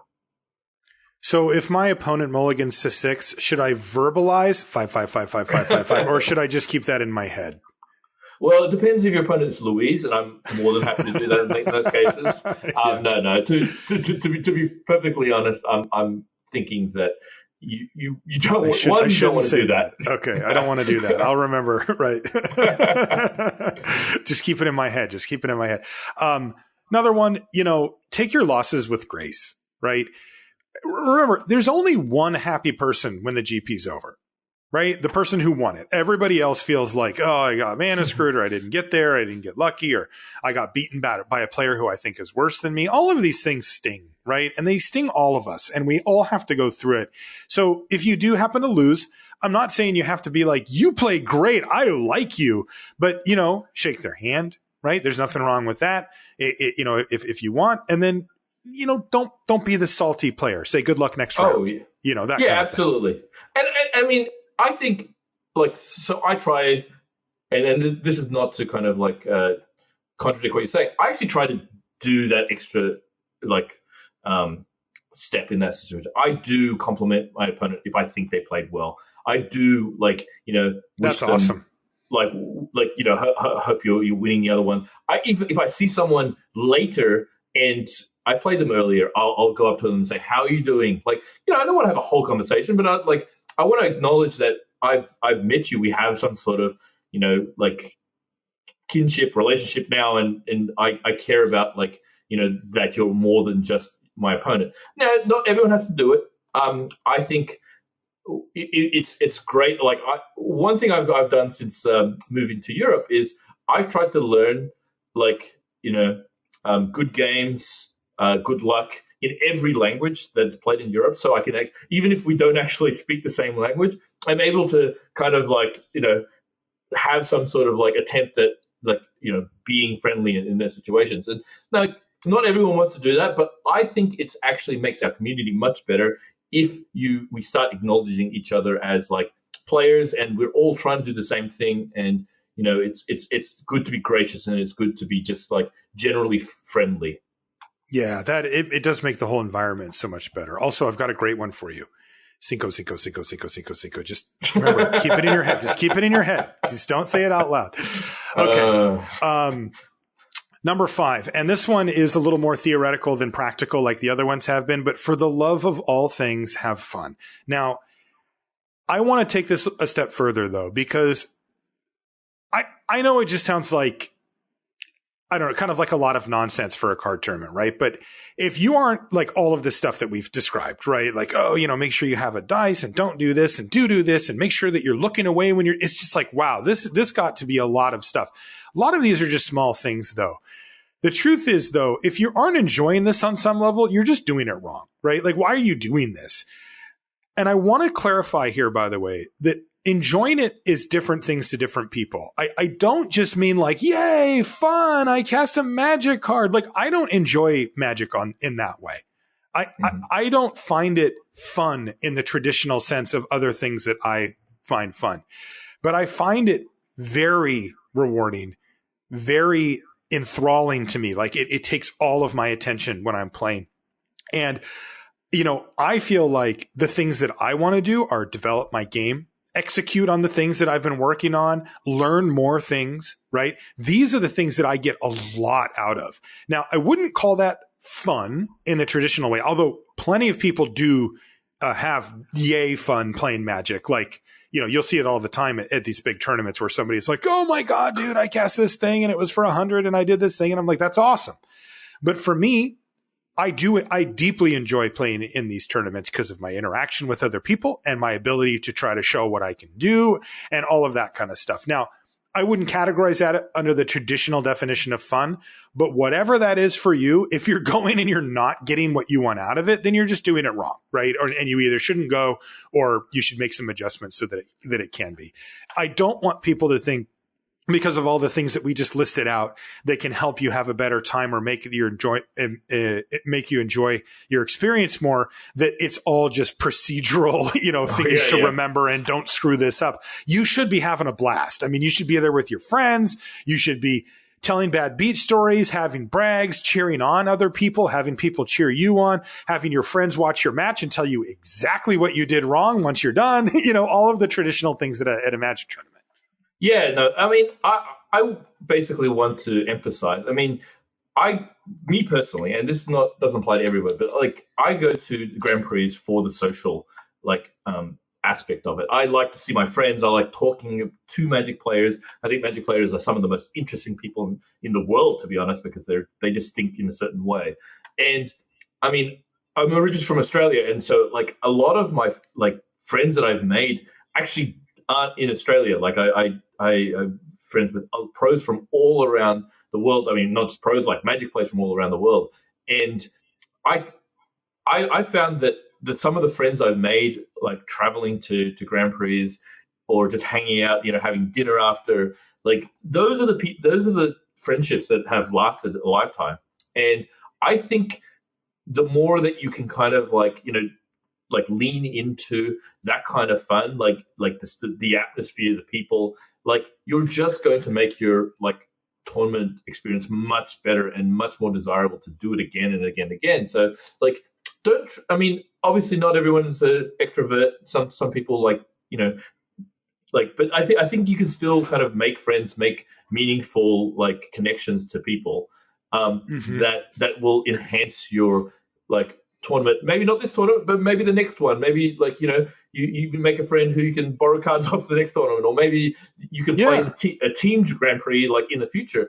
So if my opponent mulligans to 6, should I verbalize 5, 5, 5, 5, 5, 5, 5, or should I just keep that in my head? Well, it depends if your opponent is Louise, and I'm more than happy to do that in those cases. Yes. No. To be perfectly honest, I'm thinking that you don't. I shouldn't say that. Okay, I don't want to do that. I'll remember. Right. Just keep it in my head. Another one. Take your losses with grace. Right. Remember, there's only one happy person when the GP's over. Right? The person who won it. Everybody else feels like, oh, I got mana screwed, or I didn't get there, I didn't get lucky, or I got beaten by a player who I think is worse than me. All of these things sting, right? And they sting all of us, and we all have to go through it. So if you do happen to lose, I'm not saying you have to be like, you played great, I like you, but, shake their hand, right? There's nothing wrong with that, if you want. And then, don't be the salty player. Say good luck next round. Yeah. That kind of absolutely. Thing. And I mean, I think, so I tried, and this is not to kind of contradict what you're saying. I actually try to do that extra, step in that situation. I do compliment my opponent if I think they played well. I do, wish that's them, awesome. Hope you're winning the other one. If I see someone later and I played them earlier, I'll go up to them and say, "How are you doing?" I don't want to have a whole conversation, but I want to acknowledge that I've met you. We have some sort of, kinship relationship now, and I care about that you're more than just my opponent. Now, not everyone has to do it. I think it's great. One thing I've done since moving to Europe is I've tried to learn good games, good luck in every language that's played in Europe. So I can, even if we don't actually speak the same language, I'm able to kind of have some sort of attempt at being friendly in their situations. And now, not everyone wants to do that, but I think it actually makes our community much better if we start acknowledging each other as players, and we're all trying to do the same thing. And it's good to be gracious, and it's good to be just generally friendly. Yeah, that it does make the whole environment so much better. Also, I've got a great one for you. Cinco, cinco, cinco, cinco, cinco, cinco. Just remember, keep it in your head. Just keep it in your head. Just don't say it out loud. Okay. Number 5. And this one is a little more theoretical than practical like the other ones have been. But for the love of all things, have fun. Now, I want to take this a step further, though, because I know it just sounds like, I don't know, kind of like a lot of nonsense for a card tournament, right? But if you aren't all of this stuff that we've described, right? Make sure you have a dice and don't do this and do this and make sure that you're looking away when it's just wow, this got to be a lot of stuff. A lot of these are just small things, though. The truth is, though, if you aren't enjoying this on some level, you're just doing it wrong, right? Why are you doing this? And I want to clarify here, by the way, that enjoying it is different things to different people. I don't just mean yay, fun, I cast a magic card. I don't enjoy magic in that way. I don't find it fun in the traditional sense of other things that I find fun. But I find it very rewarding, very enthralling to me. It takes all of my attention when I'm playing. And, I feel like the things that I want to do are develop my game, execute on the things that I've been working on, learn more things, right? These are the things that I get a lot out of. Now, I wouldn't call that fun in the traditional way, although plenty of people do have yay fun playing Magic. You'll see it all the time at these big tournaments where somebody's like, oh my God, dude, I cast this thing and it was for 100 and I did this thing. And I'm like, that's awesome. But for me, I deeply enjoy playing in these tournaments because of my interaction with other people and my ability to try to show what I can do and all of that kind of stuff. Now, I wouldn't categorize that under the traditional definition of fun, but whatever that is for you, if you're going and you're not getting what you want out of it, then you're just doing it wrong, right? And you either shouldn't go or you should make some adjustments so that it can be. I don't want people to think, because of all the things that we just listed out that can help you have a better time or make you enjoy your experience more, that it's all just procedural, things to remember and don't screw this up. You should be having a blast. I mean, you should be there with your friends. You should be telling bad beat stories, having brags, cheering on other people, having people cheer you on, having your friends watch your match and tell you exactly what you did wrong once you're done, all of the traditional things at a Magic tournament. Yeah, no, I mean, I basically want to emphasize, me personally, and this doesn't apply to everyone, but like I go to the Grand Prix for the social aspect of it. I like to see my friends. I like talking to Magic players. I think Magic players are some of the most interesting people in the world, to be honest, because they just think in a certain way. And I mean, I'm originally from Australia, and so like a lot of my friends that I've made actually aren't in Australia. Like I'm friends with pros from all around the world. I mean, not just pros, like Magic players from all around the world. And I found that some of the friends I've made, like traveling to Grand Prix or just hanging out, having dinner after, like those are the friendships that have lasted a lifetime. And I think the more that you can kind of lean into that kind of fun, the atmosphere, the people, like you're just going to make your tournament experience much better and much more desirable to do it again and again and again. So obviously not everyone's an extrovert. Some people but I think you can still kind of make friends, make meaningful connections to people that will enhance your tournament. Maybe not this tournament, but maybe the next one. Maybe you can make a friend who you can borrow cards off the next tournament, or maybe you can play a team Grand Prix in the future.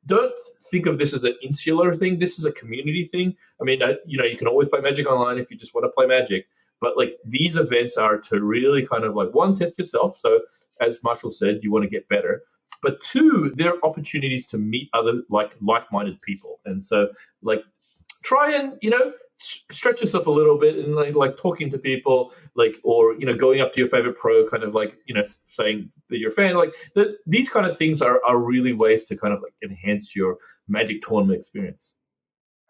Don't think of this as an insular thing. This is a community thing. I mean, you can always play Magic online if you just want to play Magic, but these events are to really kind of one, test yourself. So as Marshall said, you want to get better, but two, there are opportunities to meet other like-minded people. And so try and, stretch yourself a little bit and talking to people, or going up to your favorite pro, kind of saying that you're a fan. These kind of things are really ways to kind of enhance your Magic tournament experience.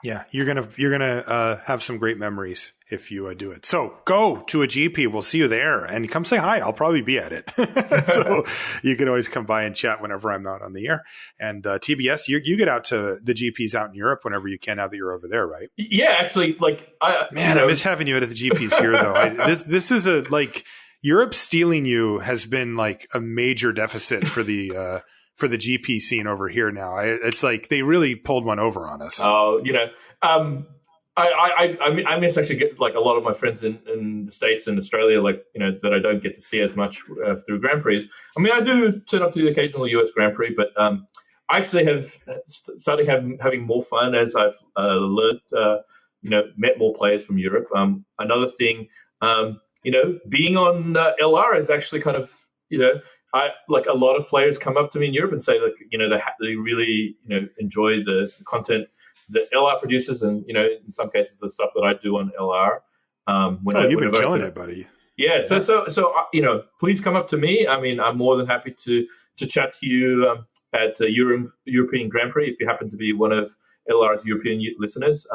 Yeah, you're gonna have some great memories if you do it. So go to a GP. We'll see you there, and come say hi. I'll probably be at it. So you can always come by and chat whenever I'm not on the air. And TBS, you get out to the GPs out in Europe whenever you can. Now that you're over there, right? Yeah, actually, I miss having you at the GPs here, though. This is Europe stealing you has been a major deficit for the GP scene over here now. It's they really pulled one over on us. Oh, I miss actually get a lot of my friends in the States and Australia, that I don't get to see as much through Grand Prix. I mean, I do turn up to the occasional US Grand Prix, but I actually have started having more fun as I've learned, met more players from Europe. Another thing, being on LR is actually kind of, a lot of players come up to me in Europe and say they really enjoy the content that LR produces, and in some cases the stuff that I do on LR. You've been killing it, buddy. Yeah, so please come up to me. I mean, I'm more than happy to chat to you at European Grand Prix if you happen to be one of LR's European listeners.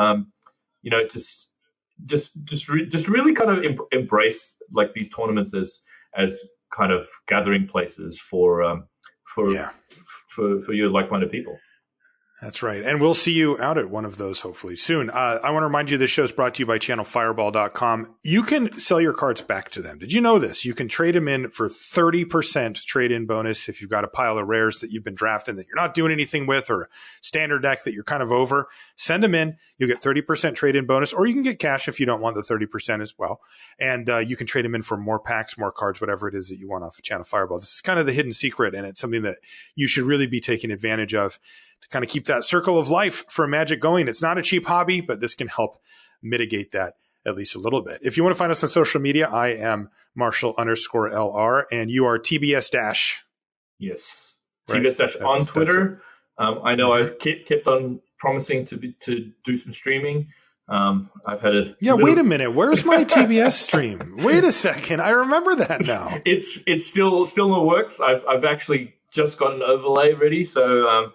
Just really kind of embrace these tournaments as kind of gathering places for your like-minded people. That's right. And we'll see you out at one of those hopefully soon. I want to remind you this show is brought to you by channelfireball.com. You can sell your cards back to them. Did you know this? You can trade them in for 30% trade-in bonus if you've got a pile of rares that you've been drafting that you're not doing anything with, or a standard deck that you're kind of over. Send them in. You'll get 30% trade-in bonus, or you can get cash if you don't want the 30% as well. And you can trade them in for more packs, more cards, whatever it is that you want off of Channel Fireball. This is kind of the hidden secret, and it's something that you should really be taking advantage of to kind of keep that circle of life for Magic going. It's not a cheap hobby, but this can help mitigate that at least a little bit. If you want to find us on social media, I am Marshall_LR, and you are TBS Yes. Right. TBS Dash on Twitter. I know I've kept on promising to do some streaming. I've had a wait a minute. Where's my TBS stream? Wait a second. I remember that now. It's still in the works. I've actually just got an overlay ready. So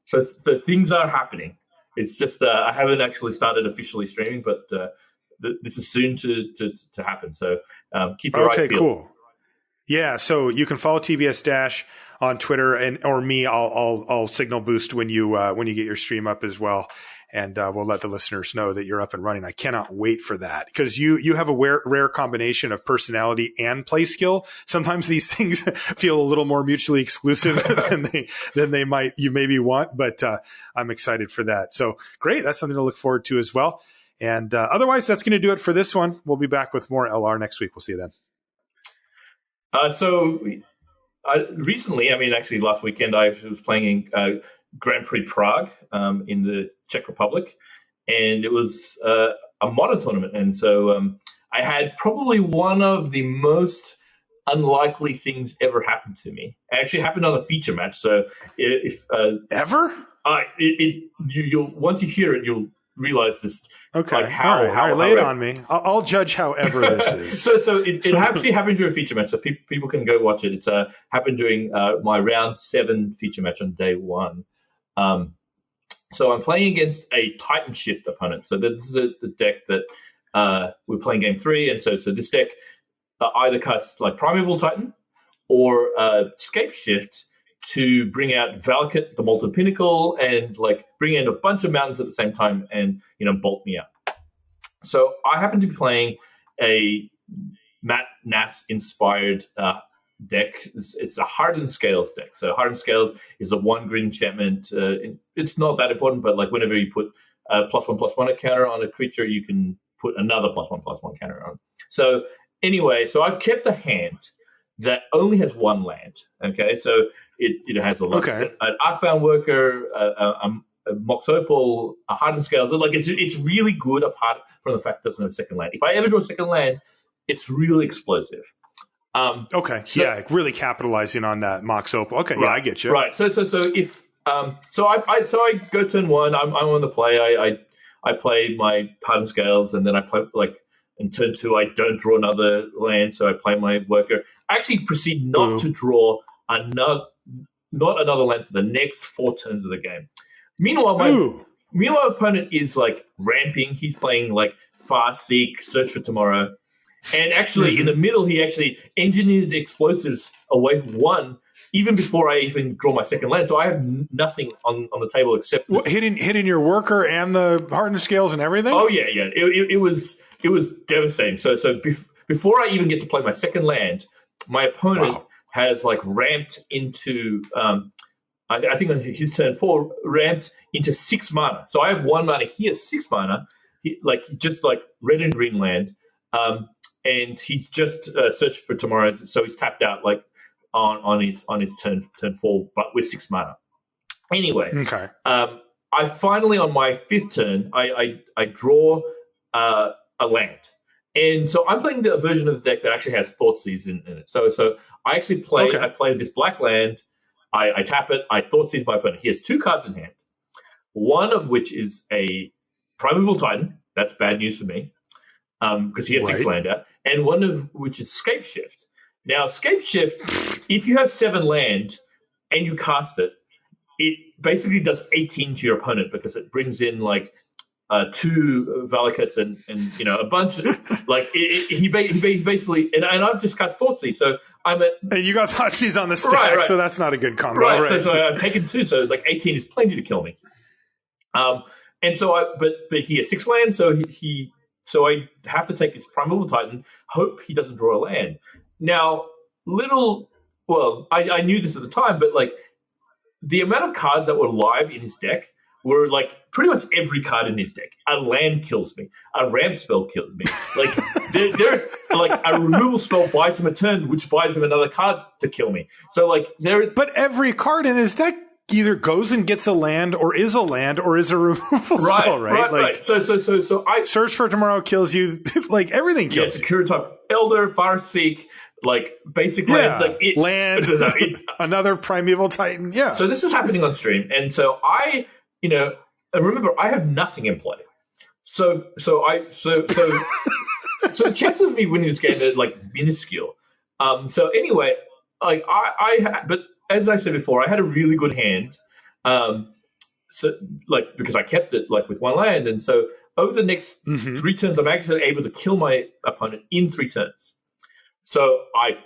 so things are happening. It's just I haven't actually started officially streaming, but this is soon to happen. So keep your eyes peeled. Cool. Yeah, so you can follow TBS Dash on Twitter, or me. I'll signal boost when you get your stream up as well, and we'll let the listeners know that you're up and running. I cannot wait for that because you have a rare combination of personality and play skill. Sometimes these things feel a little more mutually exclusive than you maybe want, but I'm excited for that. So great, that's something to look forward to as well. And otherwise, that's going to do it for this one. We'll be back with more LR next week. We'll see you then. Recently, actually last weekend, I was playing in Grand Prix Prague in the Czech Republic, and it was a modern tournament. And so I had probably one of the most unlikely things ever happen to me. It actually happened on a feature match. So if ever, you'll once you hear it, you'll realize this. Okay. Like all right. Lay it on me. I'll judge however this is. So it actually happened during a feature match, so people can go watch it. It's happened during my round 7 feature match on day 1. So I'm playing against a Titan Shift opponent. So this is the deck that we're playing game 3, and so this deck either casts like Primeval Titan or Scape Shift to bring out Valakut, the Molten Pinnacle, and like bring in a bunch of mountains at the same time and, bolt me out. So I happen to be playing a Matt Nass-inspired deck. It's a Hardened Scales deck. So Hardened Scales is a 1 green enchantment. It's not that important, but like whenever you put a +1/+1 counter on a creature, you can put another +1/+1 counter on. So anyway, so I've kept a hand that only has 1 land. Okay, so it has an Arcbound Worker, a Mox Opal, a Hardened Scales. Like it's really good apart from the fact it doesn't have a second land. If I ever draw a second land, it's really explosive. Really capitalizing on that Mox Opal. Okay, right, I get you. Right. So if I go turn 1, I'm on the play. I play my Hardened Scales, and then I play in turn 2 I don't draw another land, so I play my Worker. I actually proceed not to draw not another land for the next 4 turns of the game. Meanwhile, my opponent is like ramping. He's playing like Farseek, Search for Tomorrow. And actually, in the middle, he actually engineered the explosives away from 1 even before I even draw my second land. So I have nothing on the table except hitting your Worker and the Hardened Scales and everything. Oh yeah. It was devastating. So before I even get to play my second land, my opponent has like ramped into. I think on his turn 4, ramped into 6 mana. So I have 1 mana. He has 6 mana. Just red and green land. And he's just searched for tomorrow. So he's tapped out on his turn 4, but with 6 mana. Anyway, I finally on my 5th turn I draw a land. And so I'm playing the version of the deck that actually has Thoughtseize in it. So I actually play this black land. I tap it. I Thoughtseize my opponent. He has 2 cards in hand. One of which is a Primeval Titan. That's bad news for me because he has 6 land out. And one of which is Scape Shift. Now, Scape Shift, if you have 7 land and you cast it, it basically does 18 to your opponent because it brings in 2 Valakuts and a bunch of he basically and I've just cast Thoughtseize, so I'm at and you got Thoughtseize on the stack, so that's not a good combo, right? So I've taken 2, so 18 is plenty to kill me. And so but he has 6 lands, so I have to take his Primeval Titan, hope he doesn't draw a land. Now, I knew this at the time, but the amount of cards that were live in his deck were pretty much every card in his deck. A land kills me. A ramp spell kills me. They're a removal spell buys him a turn, which buys him another card to kill me. So but every card in his deck either goes and gets a land, or is a land, or is a removal spell, right? Right. So I Search for Tomorrow kills you. Everything kills you. Secure Top Elder, Farseek. like basic land, like land, another primeval titan. Yeah. So this is happening on stream, and so I, remember I have nothing in play. So the chances of me winning this game are like minuscule. So anyway, like but as I said before, I had a really good hand. So like because I kept it like with one land, and so over the next 3 turns, I'm actually able to kill my opponent in 3 turns. So I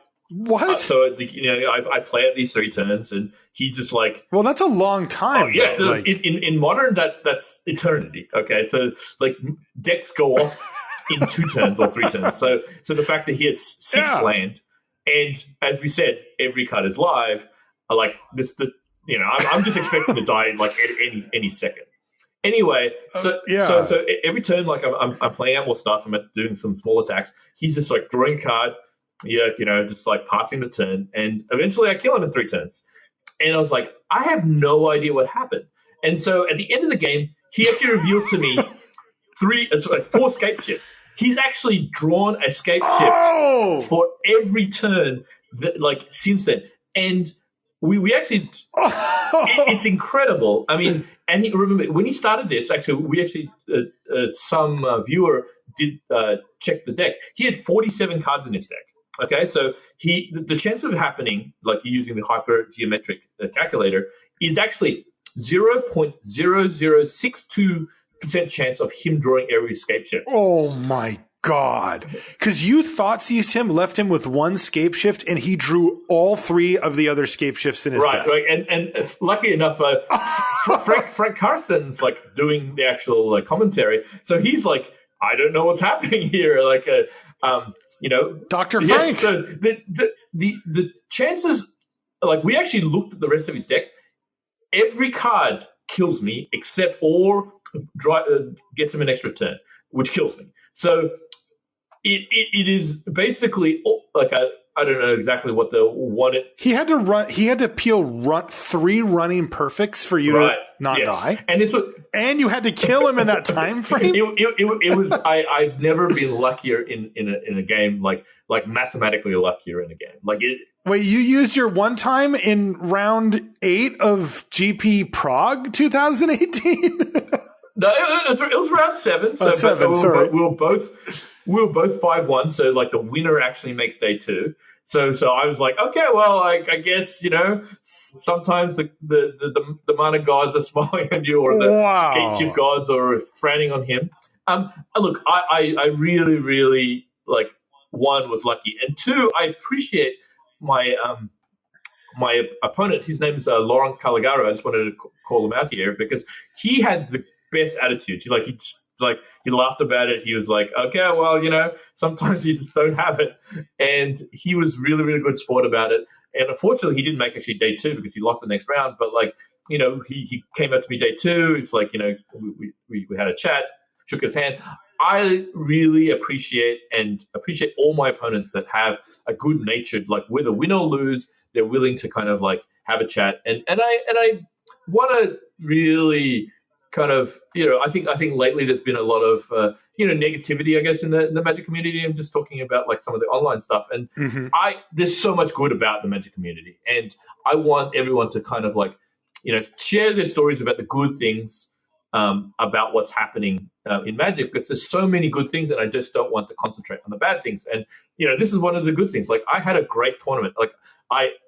play at these 3 turns, and he's just like, well, that's a long time. Oh, yeah, like, in modern that's eternity. Okay, so like decks go off in 2 turns or 3 turns. So the fact that he has 6 land, and as we said, every card is live. Like this, I'm just expecting to die like at any second. Anyway, so every turn, like I'm playing out more stuff. I'm doing some small attacks. He's just like drawing a card, just like passing the turn, and eventually I kill him in 3 turns. And I was like, I have no idea what happened. And so at the end of the game, he actually revealed to me 4 scape shifts. He's actually drawn a scape shift for every turn since then. And we actually, it's incredible. I mean, and remember when he started this, actually, we actually, some viewer did check the deck. He had 47 cards in his deck. Okay, so the chance of it happening, like using the hypergeometric calculator, is actually 0.0062% chance of him drawing every escape shift. Oh my God. Because you thought seized him, left him with 1 scape shift, and he drew all 3 of the other scape shifts in his deck. Right. And lucky enough, Frank Carson's like doing the actual commentary. So he's like, I don't know what's happening here. Dr. Frank. So the chances, like we actually looked at the rest of his deck. Every card kills me except gets him an extra turn, which kills me. So it is basically like I don't know exactly what the one. He had to peel 3 running perfects for you to not die, and you had to kill him in that time frame. It was I've never been luckier in a game, like mathematically luckier in a game. Wait, you used your one time in round 8 of GP Prague 2018? No, it was round 7. So 7, sorry. We were both 5-1. So like the winner actually makes day 2. So I was like, okay, well, I guess sometimes the mana gods are smiling on you, or the scapegoat gods are frowning on him. Look, I really, really one was lucky, and 2, I appreciate my my opponent. His name is Laurent Caligaro. I just wanted to call him out here because he had the best attitude. He laughed about it. He was like, okay, well, sometimes you just don't have it. And he was really, really good sport about it. And unfortunately, he didn't make actually day 2 because he lost the next round. But he came up to me day 2. It's like, we had a chat, shook his hand. I really appreciate all my opponents that have a good natured, whether win or lose, they're willing to kind of have a chat. And I want to really kind of, I think lately there's been a lot of, negativity, I guess, in the Magic community. I'm just talking about some of the online stuff. And there's so much good about the Magic community. And I want everyone to kind of share their stories about the good things about what's happening in Magic, because there's so many good things and I just don't want to concentrate on the bad things. And, this is one of the good things. I had a great tournament.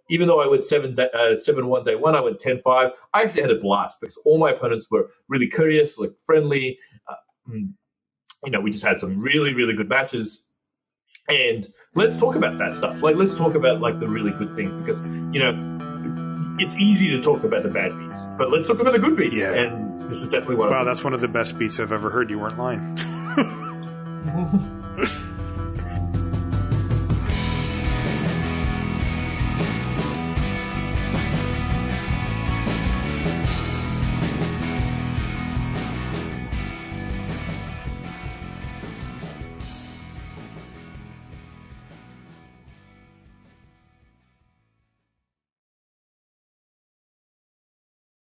Even though I went 7-1 day 1, I went 10-5. I actually had a blast because all my opponents were really courteous, friendly. We just had some really, really good matches. And let's talk about that stuff. Let's talk about the really good things because, it's easy to talk about the bad beats, but let's talk about the good beats. Yeah. And this is definitely one of them. Wow, that's one of the best beats I've ever heard. You weren't lying.